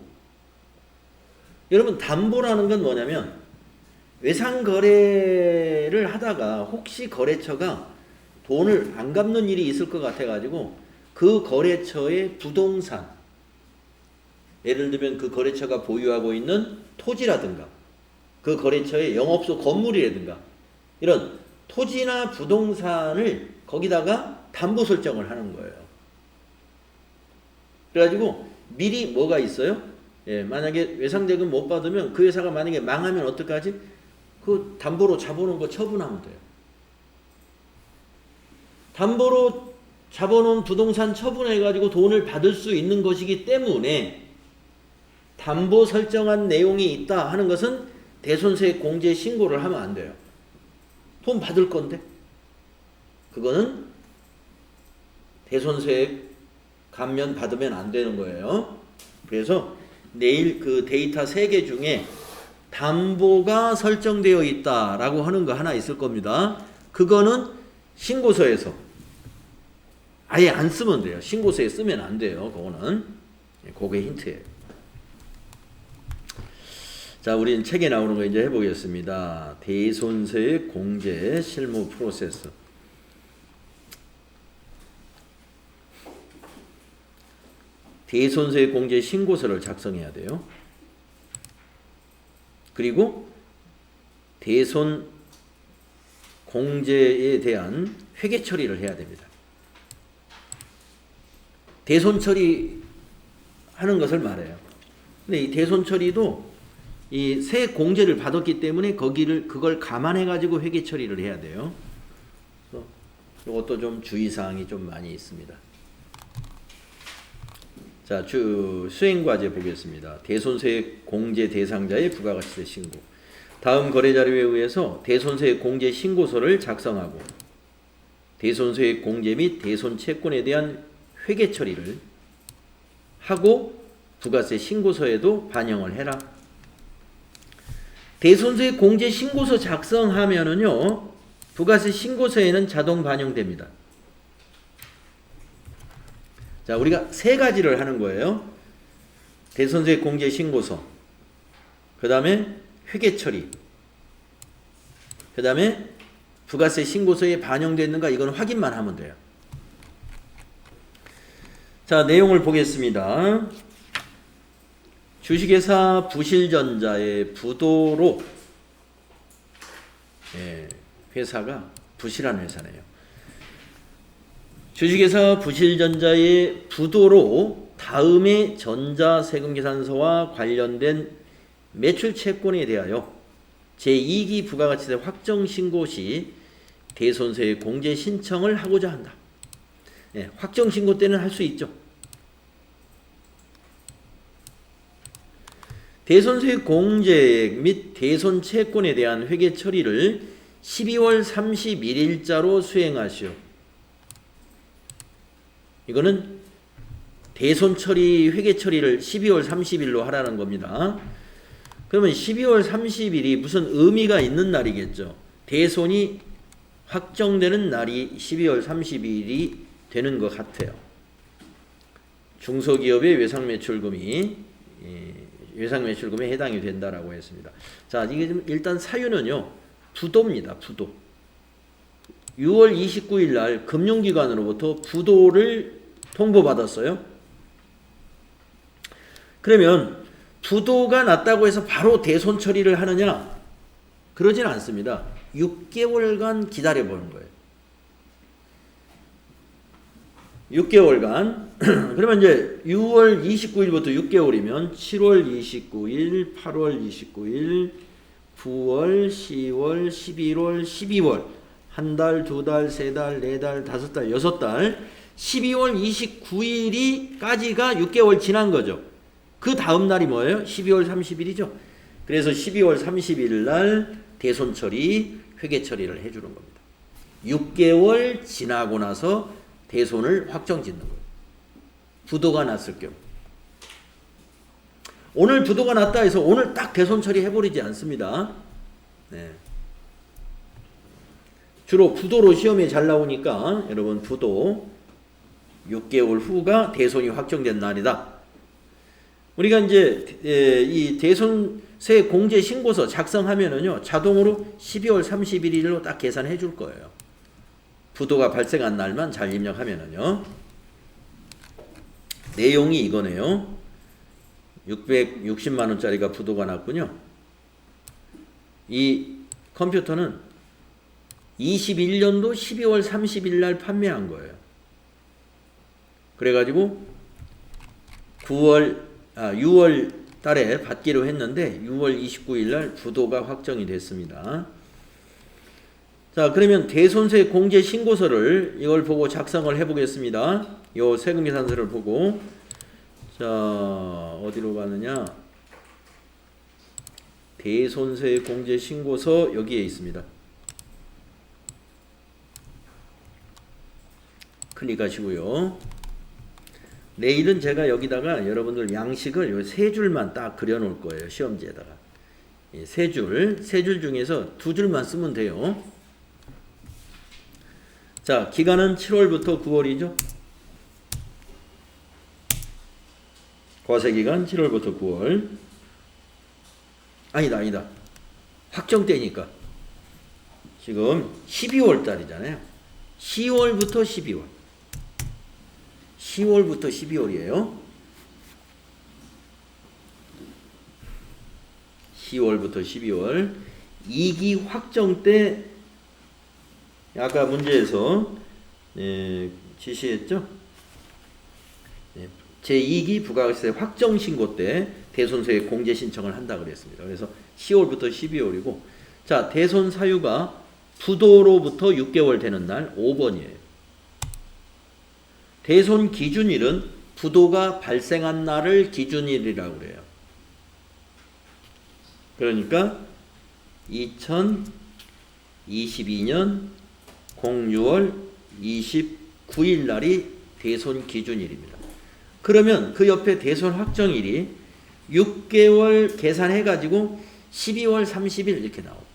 여러분 담보라는 건 뭐냐면 외상 거래를 하다가 혹시 거래처가 돈을 안 갚는 일이 있을 것 같아 가지고 그 거래처의 부동산, 예를 들면 그 거래처가 보유하고 있는 토지라든가 그 거래처의 영업소 건물이라든가 이런 토지나 부동산을 거기다가 담보 설정을 하는 거예요. 그래가지고 미리 뭐가 있어요? 예, 만약에 외상대금 못 받으면 그 회사가 만약에 망하면 어떡하지? 그 담보로 잡아놓은 거 처분하면 돼요. 담보로 잡아놓은 부동산 처분해가지고 돈을 받을 수 있는 것이기 때문에 담보 설정한 내용이 있다 하는 것은 대손세 공제 신고를 하면 안 돼요. 돈 받을 건데 그거는 대손세 감면 받으면 안 되는 거예요. 그래서 내일 그 데이터 3개 중에 담보가 설정되어 있다라고 하는 거 하나 있을 겁니다. 그거는 신고서에서 아예 안 쓰면 돼요. 신고서에 쓰면 안 돼요. 그거는. 그게 힌트예요. 자, 우리는 책에 나오는 거 이제 해보겠습니다. 대손세 공제 실무 프로세스. 대손세 공제 신고서를 작성해야 돼요. 그리고 대손 공제에 대한 회계 처리를 해야 됩니다. 대손 처리 하는 것을 말해요. 근데 이 대손 처리도 이 새 공제를 받았기 때문에 그걸 감안해 가지고 회계 처리를 해야 돼요. 그래서 이것도 좀 주의 사항이 좀 많이 있습니다. 자, 수행과제 보겠습니다. 대손세 공제 대상자의 부가가치세 신고. 다음 거래자료에 의해서 대손세 공제 신고서를 작성하고 대손세 공제 및 대손 채권에 대한 회계 처리를 하고 부가세 신고서에도 반영을 해라. 대손세 공제 신고서 작성하면은요, 부가세 신고서에는 자동 반영됩니다. 자, 우리가 3가지를 하는 거예요. 대손세 공제 신고서, 그 다음에 회계 처리, 그 다음에 부가세 신고서에 반영됐는가 이건 확인만 하면 돼요. 자, 내용을 보겠습니다. 주식회사 부실전자의 부도로, 회사가 부실한 회사네요. 주식회사 부실전자의 부도로 다음의 전자세금계산서와 관련된 매출채권에 대하여 제2기 부가가치세 확정신고 시 대손세 공제 신청을 하고자 한다. 확정신고 때는 할 수 있죠. 대손세 공제액 및 대손 채권에 대한 회계 처리를 12월 31일자로 수행하시오. 이거는 대손 처리, 회계 처리를 12월 30일로 하라는 겁니다. 그러면 12월 30일이 무슨 의미가 있는 날이겠죠. 대손이 확정되는 날이 12월 30일이 되는 것 같아요. 중소기업의 외상매출금이 외상매출금에 해당이 된다라고 했습니다. 자, 이게 좀 일단 사유는요. 부도입니다. 부도. 6월 29일 날 금융기관으로부터 부도를 통보받았어요. 그러면 부도가 났다고 해서 바로 대손 처리를 하느냐? 그러진 않습니다. 6개월간 기다려보는 거예요. 6개월간. 그러면 이제 6월 29일부터 6개월이면 7월 29일, 8월 29일, 9월, 10월, 11월, 12월. 한 달, 두 달, 세 달, 네 달, 다섯 달, 여섯 달. 12월 29일까지가 6개월 지난 거죠. 그 다음 날이 뭐예요? 12월 30일이죠. 그래서 12월 30일 날 대손 처리, 회계 처리를 해주는 겁니다. 6개월 지나고 나서 대손을 확정 짓는 거예요. 부도가 났을 경우. 오늘 부도가 났다 해서 오늘 딱 대손 처리해버리지 않습니다. 네. 주로 부도로 시험에 잘 나오니까 여러분 부도 6개월 후가 대손이 확정된 날이다. 우리가 이제 이 대손세 공제 신고서 작성하면은요 자동으로 12월 31일로 딱 계산해 줄 거예요. 부도가 발생한 날만 잘 입력하면은요. 내용이 이거네요. 660만 원짜리가 부도가 났군요. 이 컴퓨터는 21년도 12월 30일 날 판매한 거예요. 그래가지고 6월 달에 받기로 했는데 6월 29일 날 부도가 확정이 됐습니다. 자, 그러면 대손세 공제 신고서를 이걸 보고 작성을 해 보겠습니다. 요 세금계산서를 보고 자, 어디로 가느냐? 대손세 공제 신고서 여기에 있습니다. 클릭하시고요. 내일은 제가 여기다가 여러분들 양식을 요 세 줄만 딱 그려 놓을 거예요. 시험지에다가. 세 줄 중에서 두 줄만 쓰면 돼요. 자, 기간은 7월부터 9월이죠. 과세기간 7월부터 9월. 아니다. 확정되니까. 지금 12월 달이잖아요. 10월부터 12월. 10월부터 12월이에요. 10월부터 12월. 2기 확정 때 아까 문제에서 지시했죠. 제2기 부가세 확정 신고 때 대손세 공제 신청을 한다 그랬습니다. 그래서 10월부터 12월이고 자, 대손 사유가 부도로부터 6개월 되는 날 5번이에요. 대손 기준일은 부도가 발생한 날을 기준일이라고 그래요. 그러니까 2022년 06월 29일 날이 대손 기준일입니다. 그러면 그 옆에 대손 확정일이 6개월 계산해가지고 12월 30일 이렇게 나옵니다.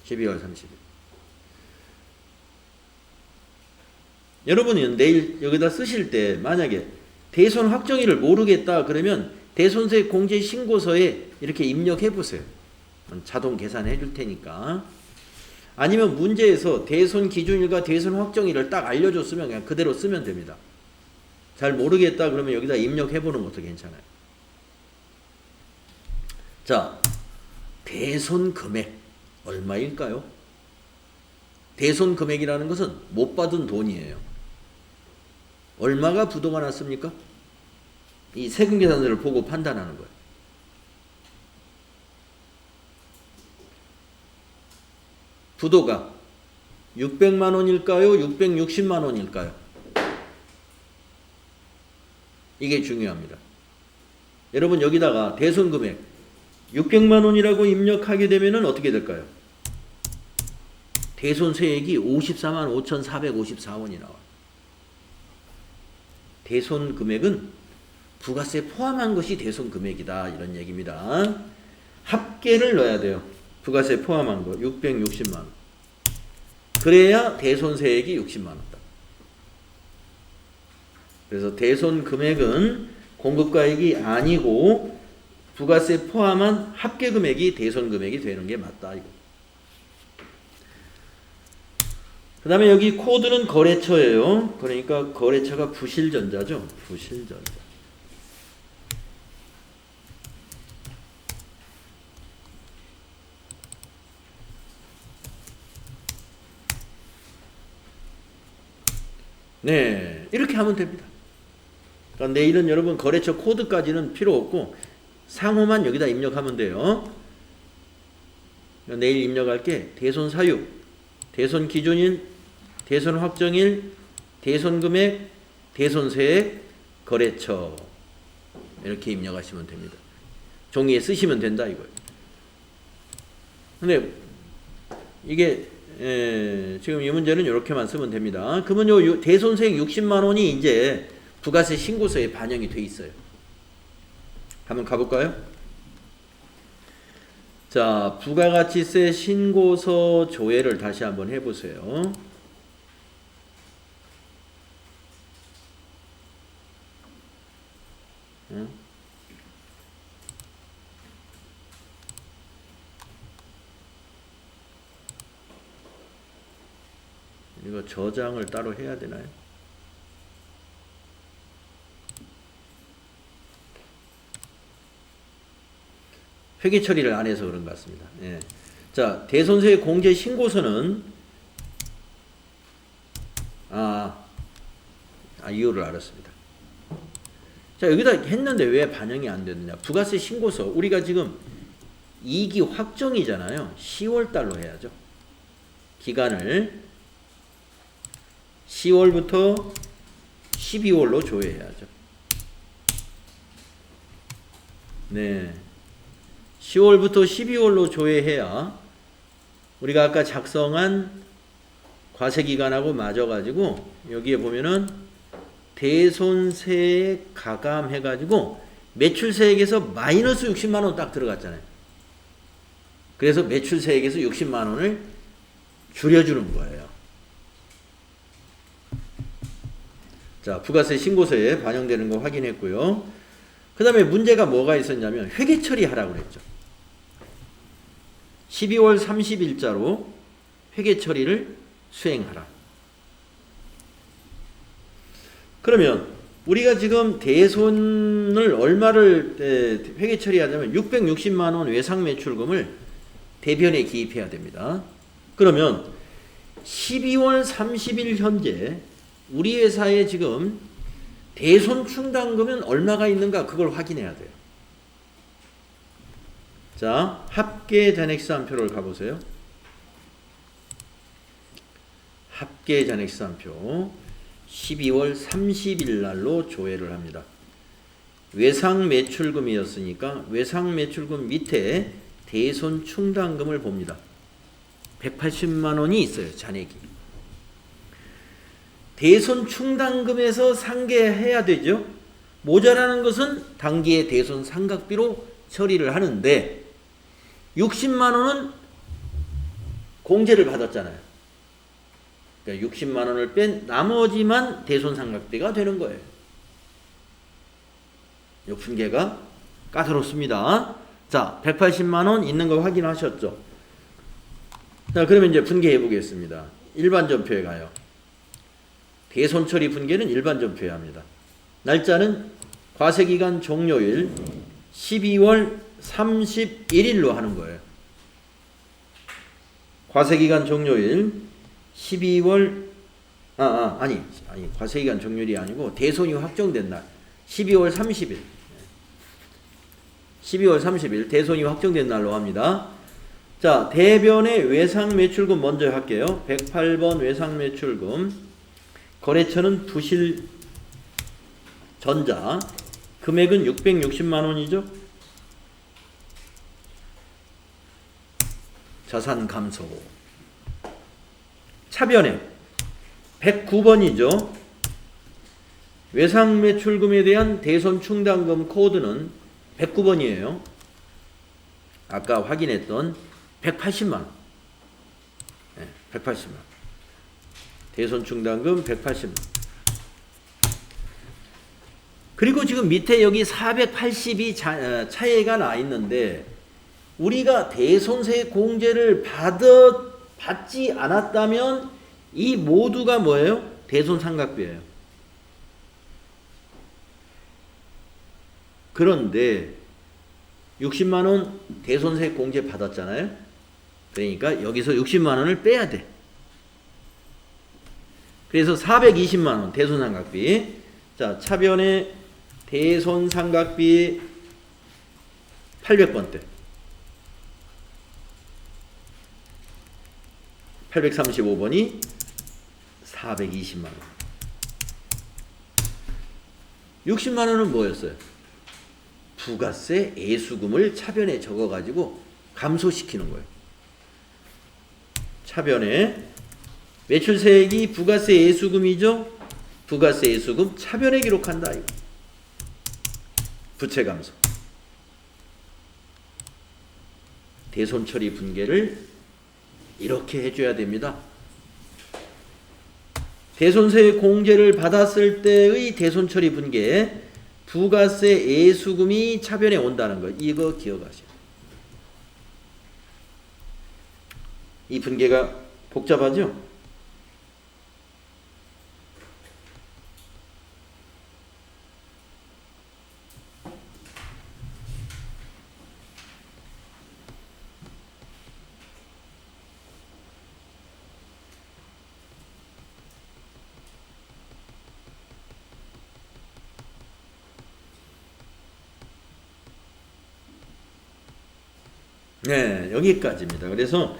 12월 30일. 여러분은 내일 여기다 쓰실 때 만약에 대손 확정일을 모르겠다 그러면 대손세 공제 신고서에 이렇게 입력해 보세요. 자동 계산해 줄 테니까. 아니면 문제에서 대손 기준일과 대손 확정일을 딱 알려줬으면 그냥 그대로 쓰면 됩니다. 잘 모르겠다 그러면 여기다 입력해 보는 것도 괜찮아요. 자, 대손 금액 얼마일까요? 대손 금액이라는 것은 못 받은 돈이에요. 얼마가 부도가 났습니까? 이 세금계산서를 보고 판단하는 거예요. 부도가 600만 원일까요? 660만 원일까요? 이게 중요합니다. 여러분 여기다가 대손 금액 600만 원이라고 입력하게 되면은 어떻게 될까요? 대손세액이 54만 5,454원이 나와요. 대손 금액은 부가세 포함한 것이 대손 금액이다 이런 얘기입니다. 합계를 넣어야 돼요. 부가세 포함한 거 660만 원. 그래야 대손세액이 60만 원. 그래서 대손 금액은 공급가액이 아니고 부가세 포함한 합계 금액이 대손 금액이 되는 게 맞다 이거. 그 다음에 여기 코드는 거래처예요. 그러니까 거래처가 부실전자죠. 부실전자. 네, 이렇게 하면 됩니다. 그러니까 내일은 여러분 거래처 코드까지는 필요 없고 상호만 여기다 입력하면 돼요. 내일 입력할 게 대손 사유, 대손 기준일, 대손 확정일, 대손 금액, 대손 세액, 거래처 이렇게 입력하시면 됩니다. 종이에 쓰시면 된다 이거예요. 근데 이게 지금 이 문제는 이렇게만 쓰면 됩니다. 그러면 요 대손세액 60만 원이 이제 부가세 신고서에 반영이 돼 있어요. 한번 가볼까요? 자, 부가가치세 신고서 조회를 다시 한번 해보세요. 이거 저장을 따로 해야 되나요? 회계 처리를 안 해서 그런 것 같습니다. 예. 자, 대손세 공제 신고서는 이유를 알았습니다. 자, 여기다 했는데 왜 반영이 안 됐느냐? 부가세 신고서 우리가 지금 2기 확정이잖아요. 10월 달로 해야죠. 기간을 10월부터 12월로 조회해야죠. 네. 10월부터 12월로 조회해야 우리가 아까 작성한 과세기간하고 맞아가지고 여기에 보면은 대손세액 가감해가지고 매출세액에서 마이너스 60만원 딱 들어갔잖아요. 그래서 매출세액에서 60만원을 줄여주는 거예요. 자, 부가세 신고서에 반영되는 거 확인했고요. 그 다음에 문제가 뭐가 있었냐면 회계 처리하라고 그랬죠. 12월 30일자로 회계 처리를 수행하라. 그러면 우리가 지금 대손을 얼마를 회계 처리하자면 660만 원 외상 매출금을 대변에 기입해야 됩니다. 그러면 12월 30일 현재 우리 회사에 지금 대손 충당금은 얼마가 있는가 그걸 확인해야 돼요. 자, 합계 잔액시산표를 가보세요. 합계 잔액시산표 12월 30일 날로 조회를 합니다. 외상 매출금이었으니까 외상 매출금 밑에 대손 충당금을 봅니다. 180만 원이 있어요. 잔액이. 대손 충당금에서 상계해야 되죠. 모자라는 것은 당기의 대손 상각비로 처리를 하는데 60만 원은 공제를 받았잖아요. 그러니까 60만 원을 뺀 나머지만 대손 상각비가 되는 거예요. 이 분계가 까다롭습니다. 자, 180만 원 있는 거 확인하셨죠? 자, 그러면 이제 분계해 보겠습니다. 일반 전표에 가요. 대손 처리 분계는 일반 전표에 합니다. 날짜는 과세기간 종료일 12월 31일로 하는 거예요. 과세기간 종료일 12월 아니 과세기간 종료일이 아니고 대손이 확정된 날 12월 30일 12월 30일 대손이 확정된 날로 합니다. 자, 대변의 외상 매출금 먼저 할게요. 108번 외상 매출금 거래처는 부실 전자 금액은 660만 원이죠. 자산 감소 차변액 109번이죠. 외상 매출금에 대한 대손 충당금 코드는 109번이에요. 아까 확인했던 180만 원. 네, 180만 원. 대손 충당금 180만 원. 그리고 지금 밑에 여기 480이 차이가 나 있는데 우리가 대손세 공제를 받지 않았다면 이 모두가 뭐예요? 대손상각비예요. 그런데 60만 원 대손세 공제 받았잖아요. 그러니까 여기서 60만 원을 빼야 돼. 그래서 420만 원 대손상각비. 자, 차변의 대손상각비 800번대. 835번이 420만 원. 60만 원은 뭐였어요? 부가세 애수금을 차변에 적어가지고 감소시키는 거예요. 차변에 매출세액이 부가세 애수금이죠. 부가세 애수금 차변에 기록한다. 이거. 부채 감소. 대손처리 분계를 이렇게 해줘야 됩니다. 대손세 공제를 받았을 때의 대손처리 분계 부가세 애수금이 차변에 온다는 거 이거 기억하세요. 이 분계가 복잡하죠? 네, 여기까지입니다. 그래서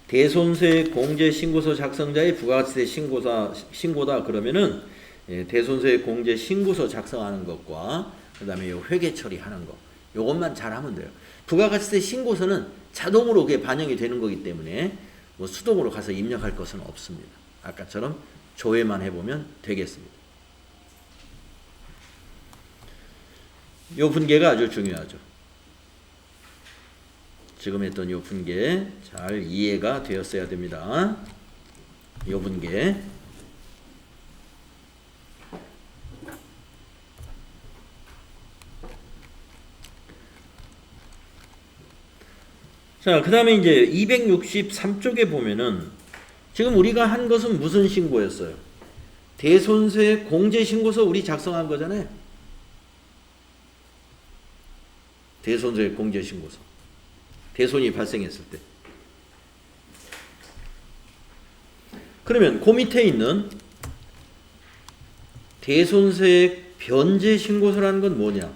대손세 공제 신고서 작성자의 부가세 신고다 그러면은 대손세 공제 신고서 작성하는 것과 그다음에 요 회계 처리하는 거 요것만 잘하면 돼요. 부가가치세 신고서는 자동으로 그게 반영이 되는 거기 때문에 뭐 수동으로 가서 입력할 것은 없습니다. 아까처럼 조회만 해보면 되겠습니다. 요 분계가 아주 중요하죠. 지금 했던 요 분계 잘 이해가 되었어야 됩니다. 요 분계. 자, 그 다음에 이제 263쪽에 보면은 지금 우리가 한 것은 무슨 신고였어요? 대손세 공제 신고서 우리 작성한 거잖아요. 대손세 공제 신고서. 대손이 발생했을 때. 그러면 그 밑에 있는 대손세 변제 신고서라는 건 뭐냐?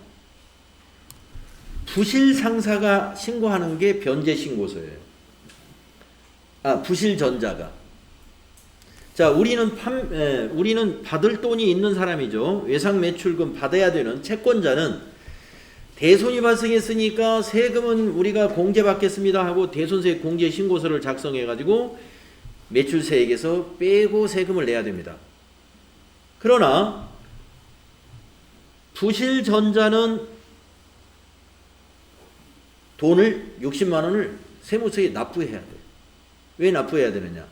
부실 상사가 신고하는 게 변제 신고서예요. 아, 부실 전자가. 자, 우리는 받을 돈이 있는 사람이죠. 외상 매출금 받아야 되는 채권자는 대손이 발생했으니까 세금은 우리가 공제받겠습니다 하고 대손세 공제 신고서를 작성해 가지고 매출세액에서 빼고 세금을 내야 됩니다. 그러나 부실전자는 돈을 60만 원을 세무서에 납부해야 돼요. 왜 납부해야 되느냐?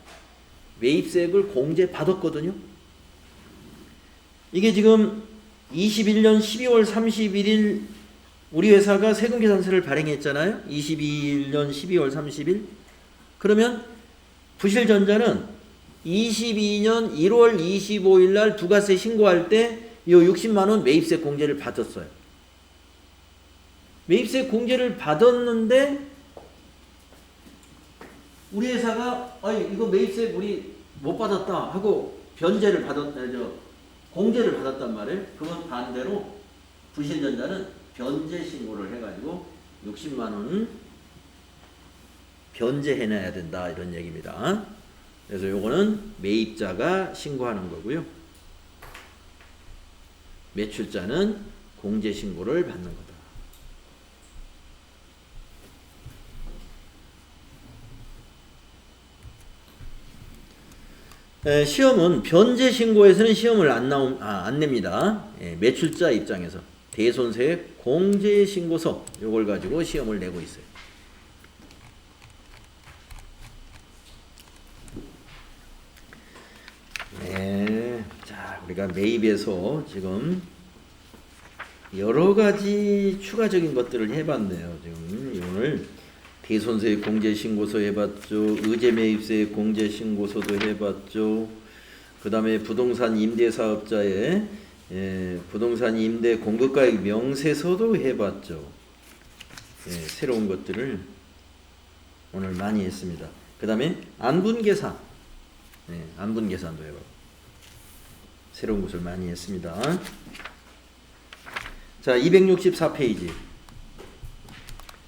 매입세액을 공제받았거든요. 이게 지금 21년 12월 31일 우리 회사가 세금계산서를 발행했잖아요. 21년 12월 30일. 그러면 부실전자는 22년 1월 25일 날 부가세 신고할 때 이 60만 원 매입세 공제를 받았어요. 매입세 공제를 받았는데 우리 회사가 이거 매입세 우리 못 받았다 하고 공제를 받았단 말이에요. 그건 반대로 부실전자는 변제 신고를 해가지고 60만 원은 변제해놔야 된다 이런 얘기입니다. 그래서 요거는 매입자가 신고하는 거고요. 매출자는 공제 신고를 받는 거다. 시험은 변제 신고에서는 시험을 안 냅니다. 매출자 입장에서 대손세액 공제 신고서 요걸 가지고 시험을 내고 있어요. 네, 자 우리가 매입에서 지금 여러 가지 추가적인 것들을 해봤네요. 지금 오늘 대손세액 공제신고서 해봤죠. 의제매입세액 공제신고서도 해봤죠. 그 다음에 부동산 임대사업자의 부동산 임대 공급가액 명세서도 해봤죠. 새로운 것들을 오늘 많이 했습니다. 그 다음에 안분계산, 안분계산도 해봤고 새로운 것을 많이 했습니다. 자, 264페이지.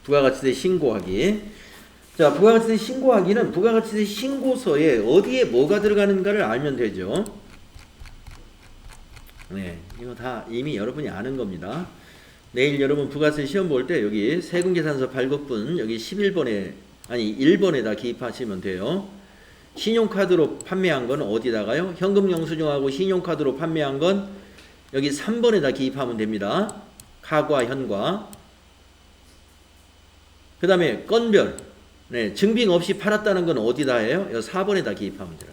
부가가치세 신고하기. 자, 부가가치세 신고하기는 부가가치세 신고서에 어디에 뭐가 들어가는가를 알면 되죠. 이거 다 이미 여러분이 아는 겁니다. 내일 여러분 부가세 시험 볼 때 여기 세금계산서 발급분 여기 11번에 아니 1번에다 기입하시면 돼요. 신용카드로 판매한 건 어디다가요? 현금영수증하고 신용카드로 판매한 건 여기 3번에다 기입하면 됩니다. 가과 현과. 그 다음에 건별, 증빙 없이 팔았다는 건 어디다 해요? 여기 4번에다 기입하면 돼요.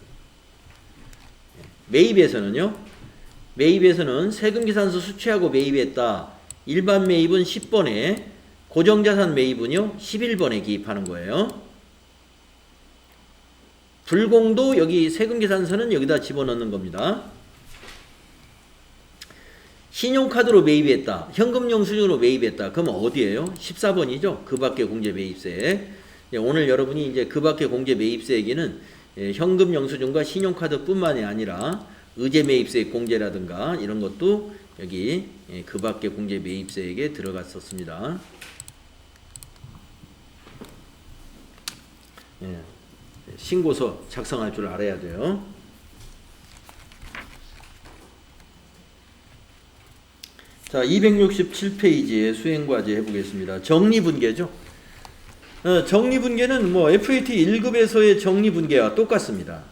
매입에서는요, 매입에서는 세금계산서 수취하고 매입했다. 일반 매입은 10번에, 고정자산 매입은요, 11번에 기입하는 거예요. 불공도 여기 세금계산서는 여기다 집어넣는 겁니다. 신용카드로 매입했다. 현금영수증으로 매입했다. 그러면 어디예요? 14번이죠. 그 밖에 공제 매입세액. 오늘 여러분이 이제 그 밖에 공제 매입세액에는 현금영수증과 신용카드뿐만이 아니라 의제 매입세액 공제라든가 이런 것도 여기 그 밖에 공제 매입세액에 들어갔었습니다. 신고서 작성할 줄 알아야 돼요. 자, 267페이지에 수행과제 해보겠습니다. 정리분계죠. 정리분계는 뭐 FAT 1급에서의 정리분계와 똑같습니다.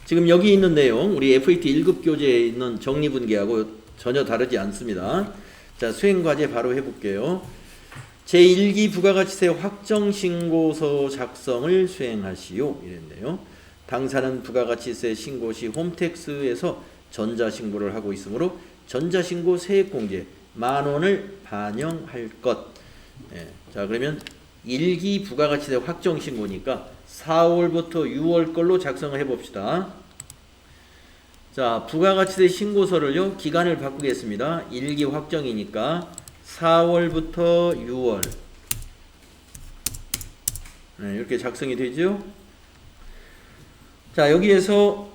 지금 여기 있는 내용, 우리 FAT 1급 교재에 있는 정리분계하고 전혀 다르지 않습니다. 자, 수행과제 바로 해볼게요. 제1기 부가가치세 확정신고서 작성을 수행하시오. 이랬네요. 당사는 부가가치세 신고 시 홈택스에서 전자신고를 하고 있으므로 전자신고 세액공제 10,000원을 반영할 것. 자, 그러면 1기 부가가치세 확정신고니까 4월부터 6월 걸로 작성을 해봅시다. 자, 부가가치세 신고서를요, 기간을 바꾸겠습니다. 1기 확정이니까 4월부터 6월. 이렇게 작성이 되죠. 자, 여기에서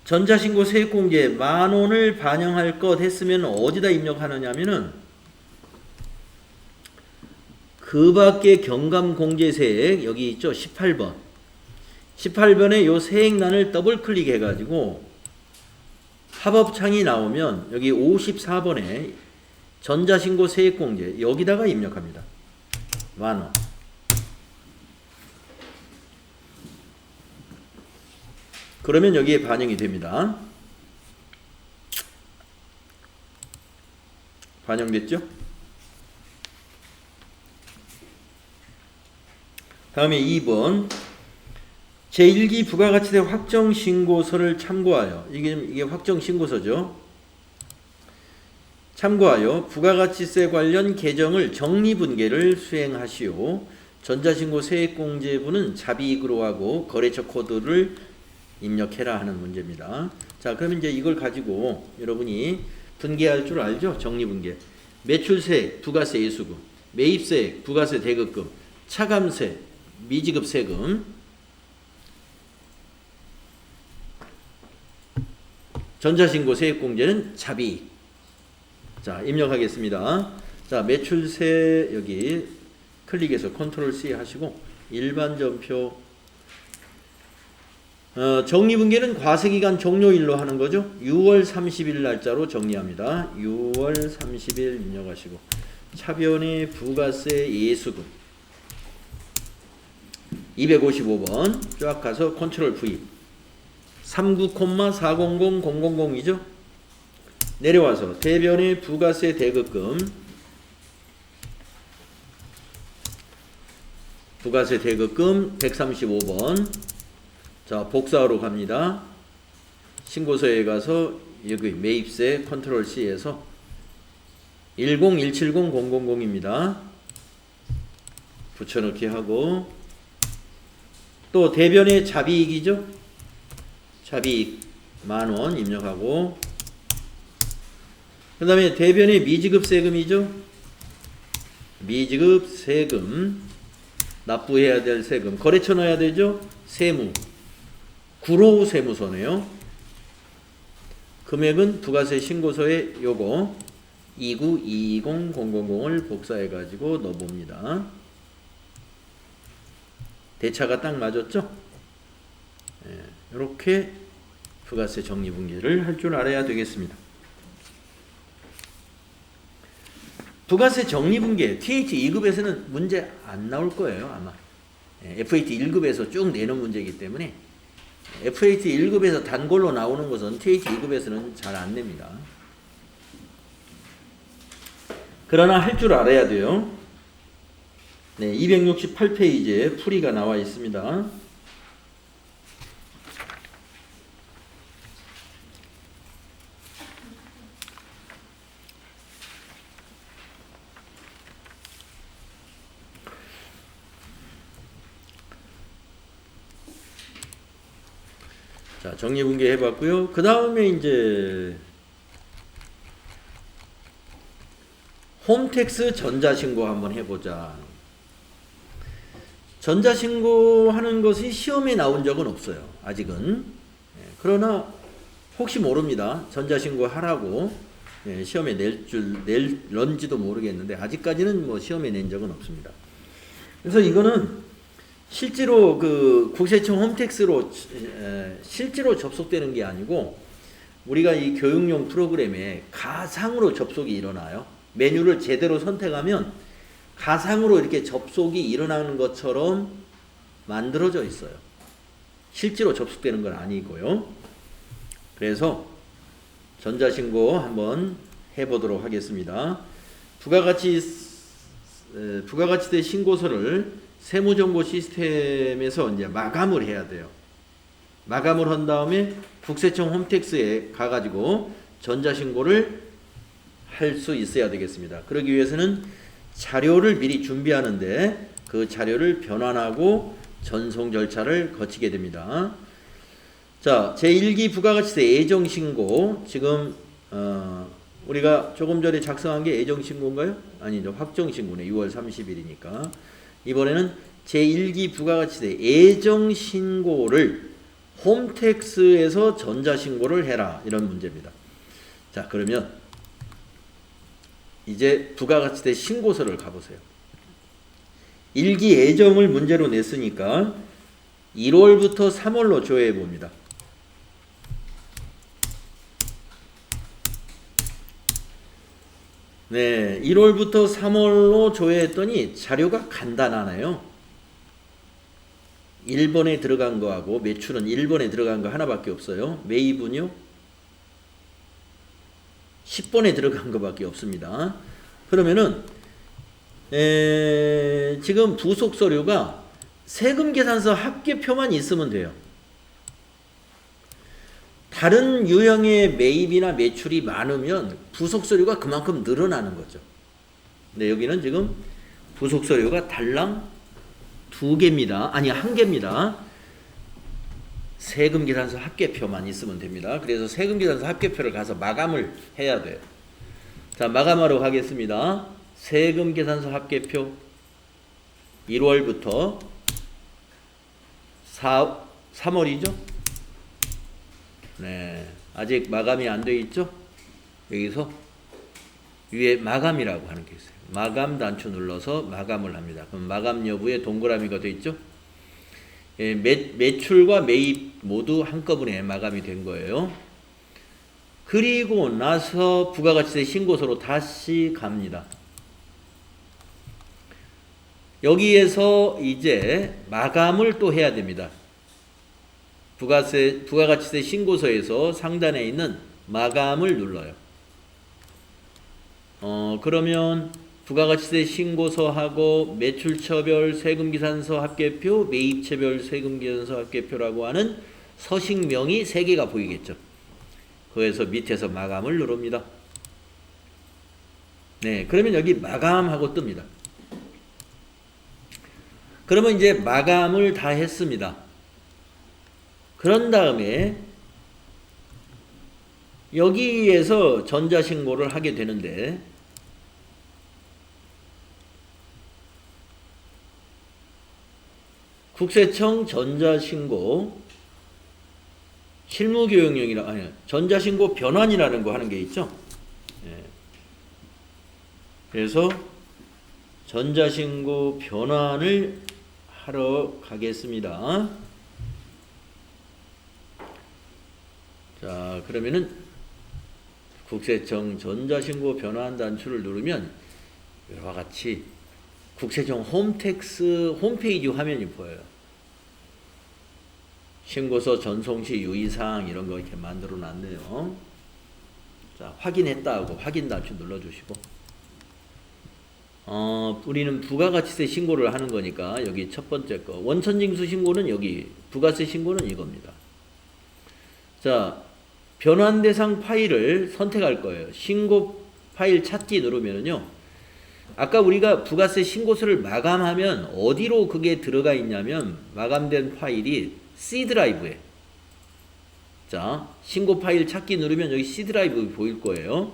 전자신고 세액공제 10,000원을 반영할 것 했으면 어디다 입력하느냐면은 그 밖에 경감공제세액 여기 있죠. 18번. 18번에 요 세액란을 더블 클릭해 가지고 합업창이 나오면 여기 54번에 전자신고 세액공제 여기다가 입력합니다. 10,000원. 그러면 여기에 반영이 됩니다. 반영됐죠? 다음에 2번 제1기 부가가치세 확정신고서를 참고하여 이게 확정신고서죠. 참고하여 부가가치세 관련 계정을 정리분계를 수행하시오. 전자신고 세액공제부는 자비익으로 하고 거래처 코드를 입력해라 하는 문제입니다. 자, 그러면 이제 이걸 가지고 여러분이 분계할 줄 알죠? 정리분계. 매출세액, 부가세 예수금, 매입세액, 부가세 대급금, 차감세, 미지급 세금, 전자신고 세액공제는 자비익. 자, 입력하겠습니다. 자, 매출세 여기 클릭해서 컨트롤 C 하시고 일반전표 정리분계는 과세기간 종료일로 하는 거죠. 6월 30일 날짜로 정리합니다. 6월 30일 입력하시고 차변의 부가세 예수금 255번 쫙 가서 컨트롤 V 39,400,000이죠. 내려와서 대변의 부가세 대급금, 부가세 대급금 135번. 자, 복사하러 갑니다. 신고서에 가서 여기 매입세 컨트롤 C에서 10170,000입니다. 붙여넣기 하고, 또 대변의 자비익이죠. 자비익 10,000원 입력하고, 그 다음에 대변의 미지급 세금이죠. 미지급 세금, 납부해야 될 세금, 거래처 넣어야 되죠. 세무, 구로 세무서네요. 금액은 부가세 신고서에 요거 29220,000을 복사해 가지고 넣어봅니다. 대차가 딱 맞았죠? 이렇게 부가세 정리분기를 할 줄 알아야 되겠습니다. 부가세 정리분기 TH 2급에서는 문제 안 나올 거예요, 아마. FAT 1급에서 쭉 내는 문제이기 때문에 FAT 1급에서 단골로 나오는 것은 TH 2급에서는 잘 안 냅니다. 그러나 할 줄 알아야 돼요. 네, 268페이지에 풀이가 나와 있습니다. 자, 정리분기 해봤고요. 그 다음에 이제 홈택스 전자신고 한번 해보자. 전자신고 하는 것이 시험에 나온 적은 없어요, 아직은. 그러나 혹시 모릅니다. 전자신고 하라고 시험에 낼런지도 모르겠는데 아직까지는 뭐 시험에 낸 적은 없습니다. 그래서 이거는 실제로 그 국세청 홈택스로 실제로 접속되는 게 아니고 우리가 이 교육용 프로그램에 가상으로 접속이 일어나요. 메뉴를 제대로 선택하면 가상으로 이렇게 접속이 일어나는 것처럼 만들어져 있어요. 실제로 접속되는 건 아니고요. 그래서 전자신고 한번 해보도록 하겠습니다. 부가가치세 신고서를 세무정보 시스템에서 이제 마감을 해야 돼요. 마감을 한 다음에 국세청 홈택스에 가가지고 전자신고를 할 수 있어야 되겠습니다. 그러기 위해서는 자료를 미리 준비하는데 그 자료를 변환하고 전송 절차를 거치게 됩니다. 자, 제1기 부가가치세 예정신고, 지금 우리가 조금 전에 작성한 게 예정신고인가요? 아니죠. 확정신고네. 6월 30일이니까. 이번에는 제1기 부가가치세 예정신고를 홈택스에서 전자신고를 해라. 이런 문제입니다. 자, 그러면 이제 부가가치세 신고서를 가보세요. 1기 예정을 문제로 냈으니까 1월부터 3월로 조회해 봅니다. 네, 1월부터 3월로 조회했더니 자료가 간단하네요. 1번에 들어간 거하고 매출은 1번에 들어간 거 하나밖에 없어요. 매입은요 10번에 들어간 거밖에 없습니다. 그러면은 지금 부속 서류가 세금계산서 합계표만 있으면 돼요. 다른 유형의 매입이나 매출이 많으면 부속 서류가 그만큼 늘어나는 거죠. 근데 여기는 지금 부속 서류가 달랑 2개입니다. 아니 1개입니다. 세금계산서 합계표만 있으면 됩니다. 그래서 세금계산서 합계표를 가서 마감을 해야 돼요. 자, 마감하러 가겠습니다. 세금계산서 합계표 1월부터 3월이죠? 네, 아직 마감이 안 돼 있죠? 여기서 위에 마감이라고 하는 게 있어요. 마감 단추 눌러서 마감을 합니다. 그럼 마감 여부에 동그라미가 돼 있죠? 예, 매출과 매입 모두 한꺼번에 마감이 된 거예요. 그리고 나서 부가가치세 신고서로 다시 갑니다. 여기에서 이제 마감을 또 해야 됩니다. 부가가치세 신고서에서 상단에 있는 마감을 눌러요. 그러면 부가가치세 신고서하고 매출처별 세금계산서 합계표, 매입처별 세금계산서 합계표라고 하는 서식명이 3개가 보이겠죠. 그래서 밑에서 마감을 누릅니다. 네, 그러면 여기 마감하고 뜹니다. 그러면 이제 마감을 다 했습니다. 그런 다음에 여기에서 전자신고를 하게 되는데 국세청 전자신고 실무교육용이라 아니 전자신고 변환이라는 거 하는 게 있죠. 예. 그래서 전자신고 변환을 하러 가겠습니다. 자, 그러면은 국세청 전자신고 변환 단추를 누르면 이와 같이 국세청 홈택스 홈페이지 화면이 보여요. 신고서 전송시 유의사항 이런 거 이렇게 만들어 놨네요. 자, 확인했다 하고 확인 단추 눌러주시고 우리는 부가가치세 신고를 하는 거니까 여기 첫 번째 거 원천징수 신고는 여기 부가세 신고는 이겁니다. 자, 변환 대상 파일을 선택할 거예요. 신고 파일 찾기 누르면은요. 아까 우리가 부가세 신고서를 마감하면 어디로 그게 들어가 있냐면 마감된 파일이 C 드라이브에 자, 신고 파일 찾기 누르면 여기 C 드라이브 보일 거예요.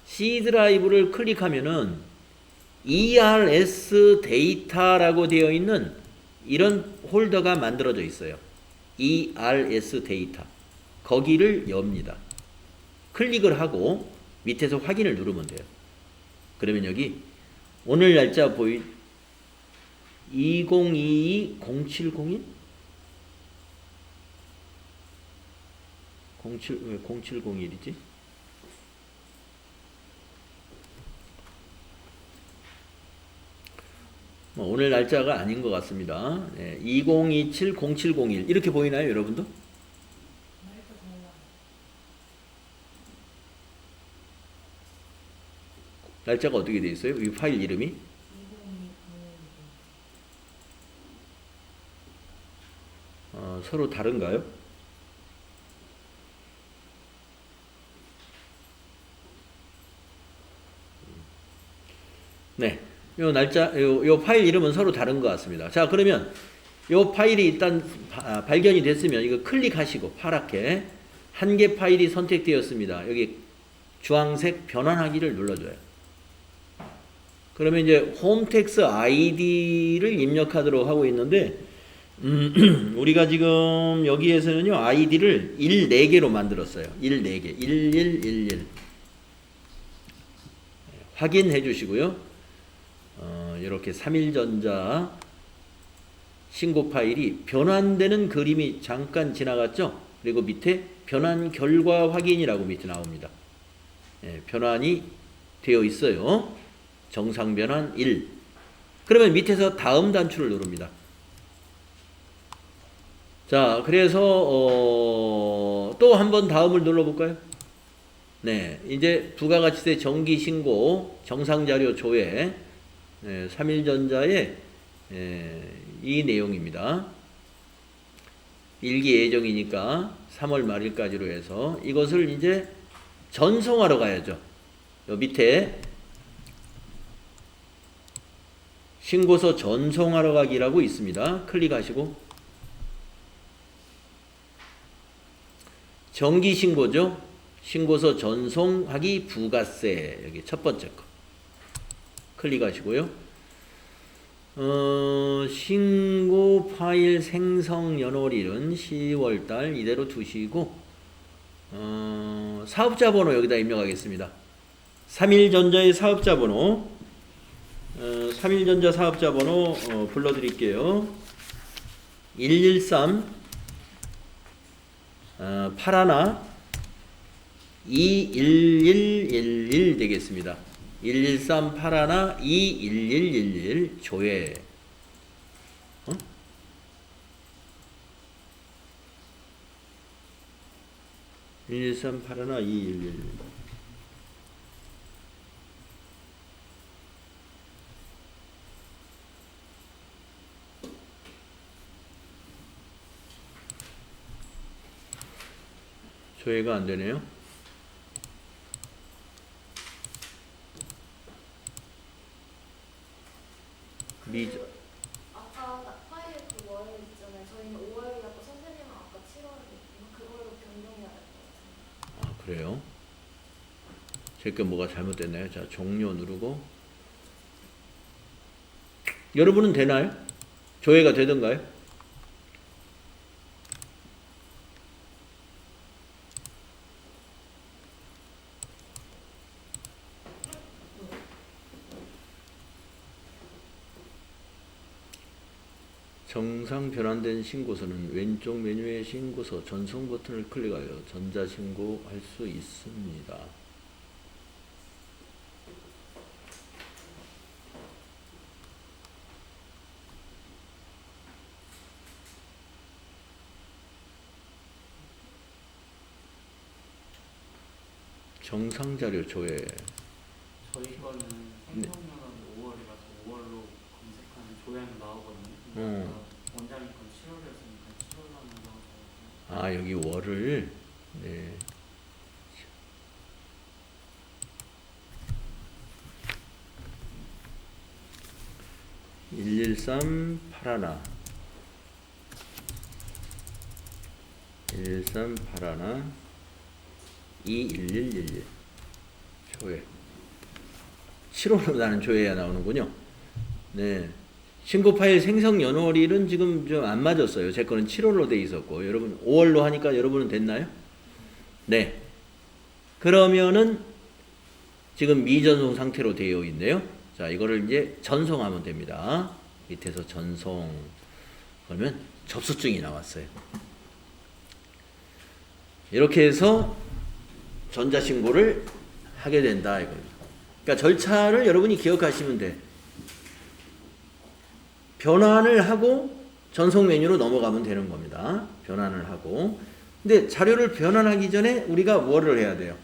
C 드라이브를 클릭하면은 ERS 데이터라고 되어 있는 이런 홀더가 만들어져 있어요. ERS 데이터. 거기를 엽니다. 클릭을 하고 밑에서 확인을 누르면 돼요. 그러면 여기 오늘 날짜 2022-0701? 왜 0701이지? 오늘 날짜가 아닌 것 같습니다. 2027-0701 이렇게 보이나요, 여러분도? 날짜가 어떻게 돼 있어요? 이 파일 이름이? 서로 다른가요? 네. 요 날짜, 요 파일 이름은 서로 다른 것 같습니다. 자, 그러면 요 파일이 일단 발견이 됐으면 이거 클릭하시고 파랗게 한 개 파일이 선택되었습니다. 여기 주황색 변환하기를 눌러줘요. 그러면 이제 홈택스 아이디를 입력하도록 하고 있는데 우리가 지금 여기에서는요 아이디를 4개로 만들었어요. 4개 1111 확인해 주시고요. 이렇게 3일전자 신고 파일이 변환되는 그림이 잠깐 지나갔죠. 그리고 밑에 변환 결과 확인이라고 밑에 나옵니다. 변환이 되어 있어요. 정상 변환 1. 그러면 밑에서 다음 단추를 누릅니다. 자, 그래서 또 한 번 다음을 눌러볼까요? 네, 이제 부가가치세 정기신고 정상자료 조회 3일전자의 이 내용입니다. 일기 예정이니까 3월 말일까지로 해서 이것을 이제 전송하러 가야죠. 요 밑에 신고서 전송하러 가기라고 있습니다. 클릭하시고 정기신고죠. 신고서 전송하기 부가세 여기 첫 번째 거 클릭하시고요. 신고 파일 생성 연월일은 10월달 이대로 두시고 사업자 번호 여기다 입력하겠습니다. 3일전자의 사업자 번호 3일전자 사업자 번호 불러드릴게요. 113 81 21111 되겠습니다. 113 81 21111 조회 113 8하나 211 조회가 안 되네요. 미저 아까 파일 그월 있잖아요. 저희는 5월이라고 선생님은 아까 7월이었구나. 그걸로 변경해야 될 것 같아요. 아, 그래요? 제게 뭐가 잘못됐나요? 자, 종료 누르고. 여러분은 되나요? 조회가 되던가요? 정상 변환된 신고서는 왼쪽 메뉴의 신고서 전송 버튼을 클릭하여 전자신고할 수 있습니다. 정상자료 조회. 저희 거는 생성년월이 5월이라서 5월로 검색하면 조회는 나오거든요. 근데 아까 원장님 건 7월이었으니까 7월로 하면 나오더라고요. 아, 여기 월을. 네. (113) 8하나 113 8하나 21111 조회 7월로 나는 조회가 나오는군요. 네. 신고 파일 생성 연월일은 지금 좀 안 맞았어요. 제 거는 7월로 돼 있었고, 여러분 5월로 하니까 여러분은 됐나요? 네. 그러면은 지금 미전송 상태로 되어 있네요. 자, 이거를 이제 전송하면 됩니다. 밑에서 전송. 그러면 접수증이 나왔어요. 이렇게 해서 전자신고를 하게 된다 이겁니다. 그러니까 절차를 여러분이 기억하시면 돼. 변환을 하고 전송 메뉴로 넘어가면 되는 겁니다. 변환을 하고. 근데 자료를 변환하기 전에 우리가 뭐를 해야 돼요?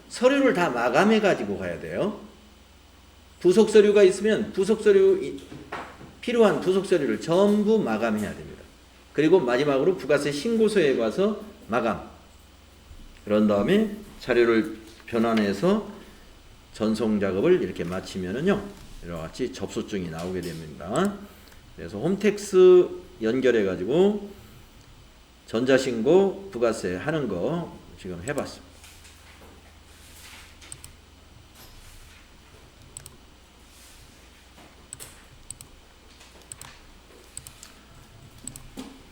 서류를 다 마감해 가지고 가야 돼요. 부속 서류가 있으면 필요한 부속 서류를 전부 마감해야 됩니다. 그리고 마지막으로 부가세 신고서에 가서 마감. 그런 다음에 자료를 변환해서 전송 작업을 이렇게 마치면은요, 이와 같이 접수증이 나오게 됩니다. 그래서 홈택스 연결해 가지고 전자신고 부가세 하는 거 지금 해봤습니다.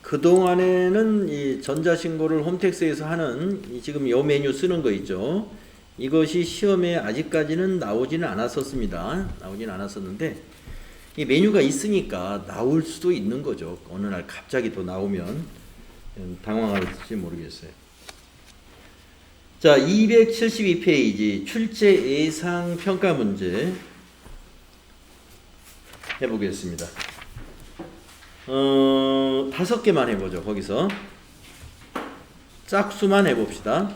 그동안에는 이 전자신고를 홈택스에서 하는 지금 이 메뉴 쓰는 거 있죠. 이것이 시험에 아직까지는 나오지는 않았었습니다. 나오지는 않았었는데 이 메뉴가 있으니까 나올 수도 있는 거죠. 어느 날 갑자기 또 나오면 당황할지 모르겠어요. 자, 272페이지 출제 예상 평가 문제 해보겠습니다. 5개만 해보죠. 거기서 짝수만 해봅시다.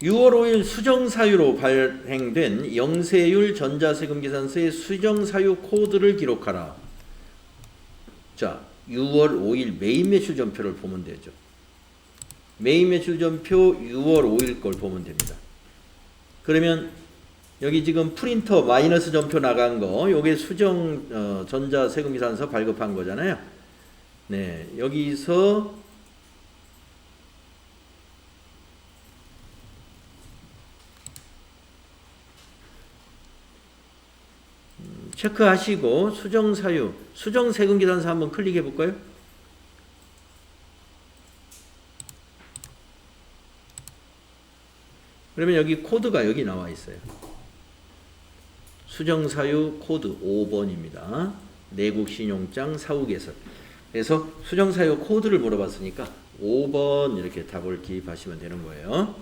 (6월 5일) 수정사유로 발행된 영세율 전자세금계산서의 수정사유 코드를 기록하라. 자, 6월 5일 메인 매출 전표를 보면 되죠. 메인 매출 전표 6월 5일 걸 보면 됩니다. 그러면 여기 지금 프린터 마이너스 전표 나간 거, 요게 수정 전자세금계산서 발급한 거잖아요. 네, 여기서 체크하시고 수정사유, 수정세금계산서 한번 클릭해 볼까요? 그러면 여기 코드가 여기 나와 있어요. 수정사유 코드 5번입니다. 내국신용장 사후개설. 그래서 수정사유 코드를 물어봤으니까 5번 이렇게 답을 기입하시면 되는 거예요.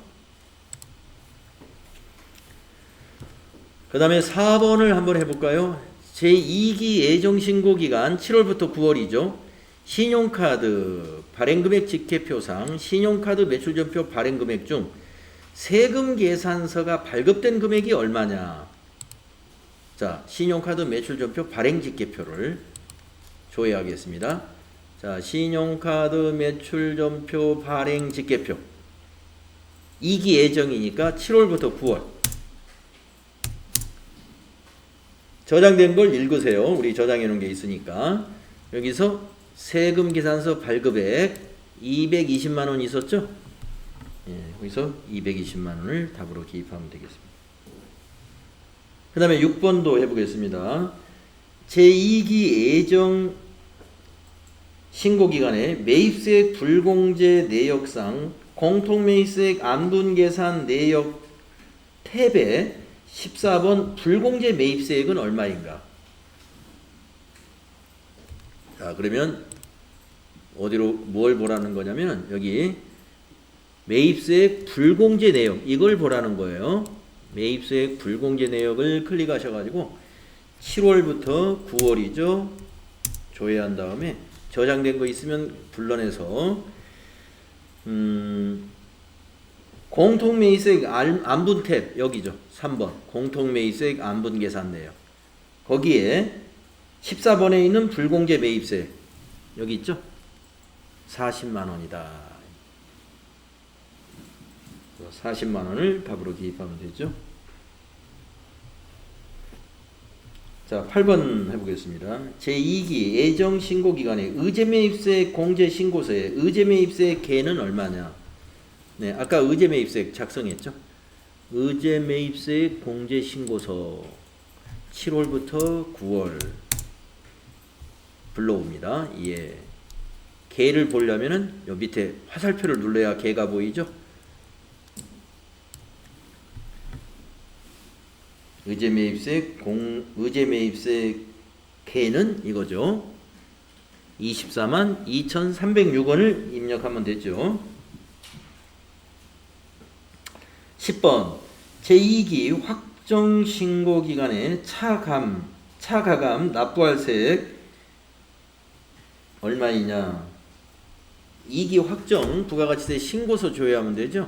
그 다음에 4번을 한번 해볼까요? 제2기 예정신고기간 7월부터 9월이죠. 신용카드 발행금액 직계표상 신용카드 매출전표 발행금액 중 세금 계산서가 발급된 금액이 얼마냐. 자, 신용카드 매출전표 발행직계표를 조회하겠습니다. 자, 신용카드 매출전표 발행직계표 2기 예정이니까 7월부터 9월 저장된 걸 읽으세요. 우리 저장해 놓은 게 있으니까. 여기서 세금 계산서 발급액 220만 원 있었죠? 예, 여기서 220만 원을 답으로 기입하면 되겠습니다. 그 다음에 6번도 해보겠습니다. 제2기 예정 신고기간에 매입세액 불공제 내역상 공통매입세액 안분계산 내역 탭에 14번 불공제 매입세액은 얼마인가? 자, 그러면 어디로 뭘 보라는 거냐면 여기 매입세액 불공제 내역 이걸 보라는 거예요. 매입세액 불공제 내역을 클릭하셔가지고 7월부터 9월이죠. 조회한 다음에 저장된 거 있으면 불러내서 공통매입세액 안분 탭 여기죠. 3번 공통매입세액 안분 계산 내역 거기에 14번에 있는 불공제 매입세액 여기 있죠. 40만 원이다. 40만 원을 답으로 기입하면 되죠. 자, 8번 해보겠습니다. 제2기 예정신고기간에 의제매입세액 공제신고서에 의제매입세액 개는 얼마냐. 네, 아까 의제매입세액 작성했죠. 의제매입세액 공제신고서 7월부터 9월 불러옵니다. 예. 개를 보려면은 요 밑에 화살표를 눌러야 개가 보이죠. 의제매입세액 개는 이거죠. 24만 2,306원을 입력하면 되죠. 10번 제2기 확정신고기간에 차가감 납부할 세액 얼마이냐. 2기 확정 부가가치세 신고서 조회하면 되죠.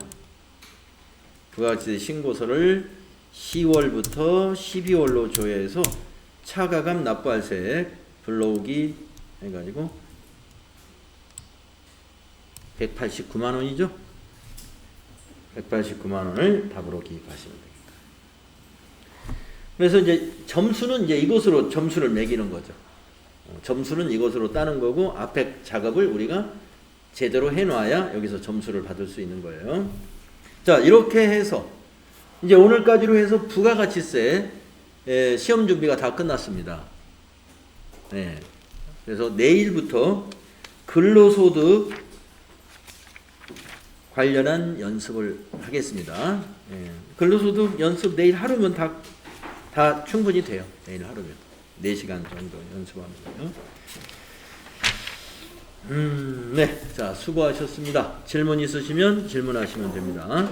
부가가치세 신고서를 10월부터 12월로 조회해서 차가감 납부할 세액 불러오기 해가지고 189만 원이죠. 189만 원을 답으로 기입하시면 됩니다. 그래서 이제 점수는 이제 이것으로 점수를 매기는 거죠. 점수는 이것으로 따는 거고 앞에 작업을 우리가 제대로 해놔야 여기서 점수를 받을 수 있는 거예요. 자, 이렇게 해서 이제 오늘까지로 해서 부가가치세 시험 준비가 다 끝났습니다. 네. 그래서 내일부터 근로소득 관련한 연습을 하겠습니다. 네. 근로소득 연습 내일 하루면 다 충분히 돼요. 내일 하루면 4시간 정도 연습하면 돼요. 네. 자, 수고하셨습니다. 질문 있으시면 질문하시면 됩니다.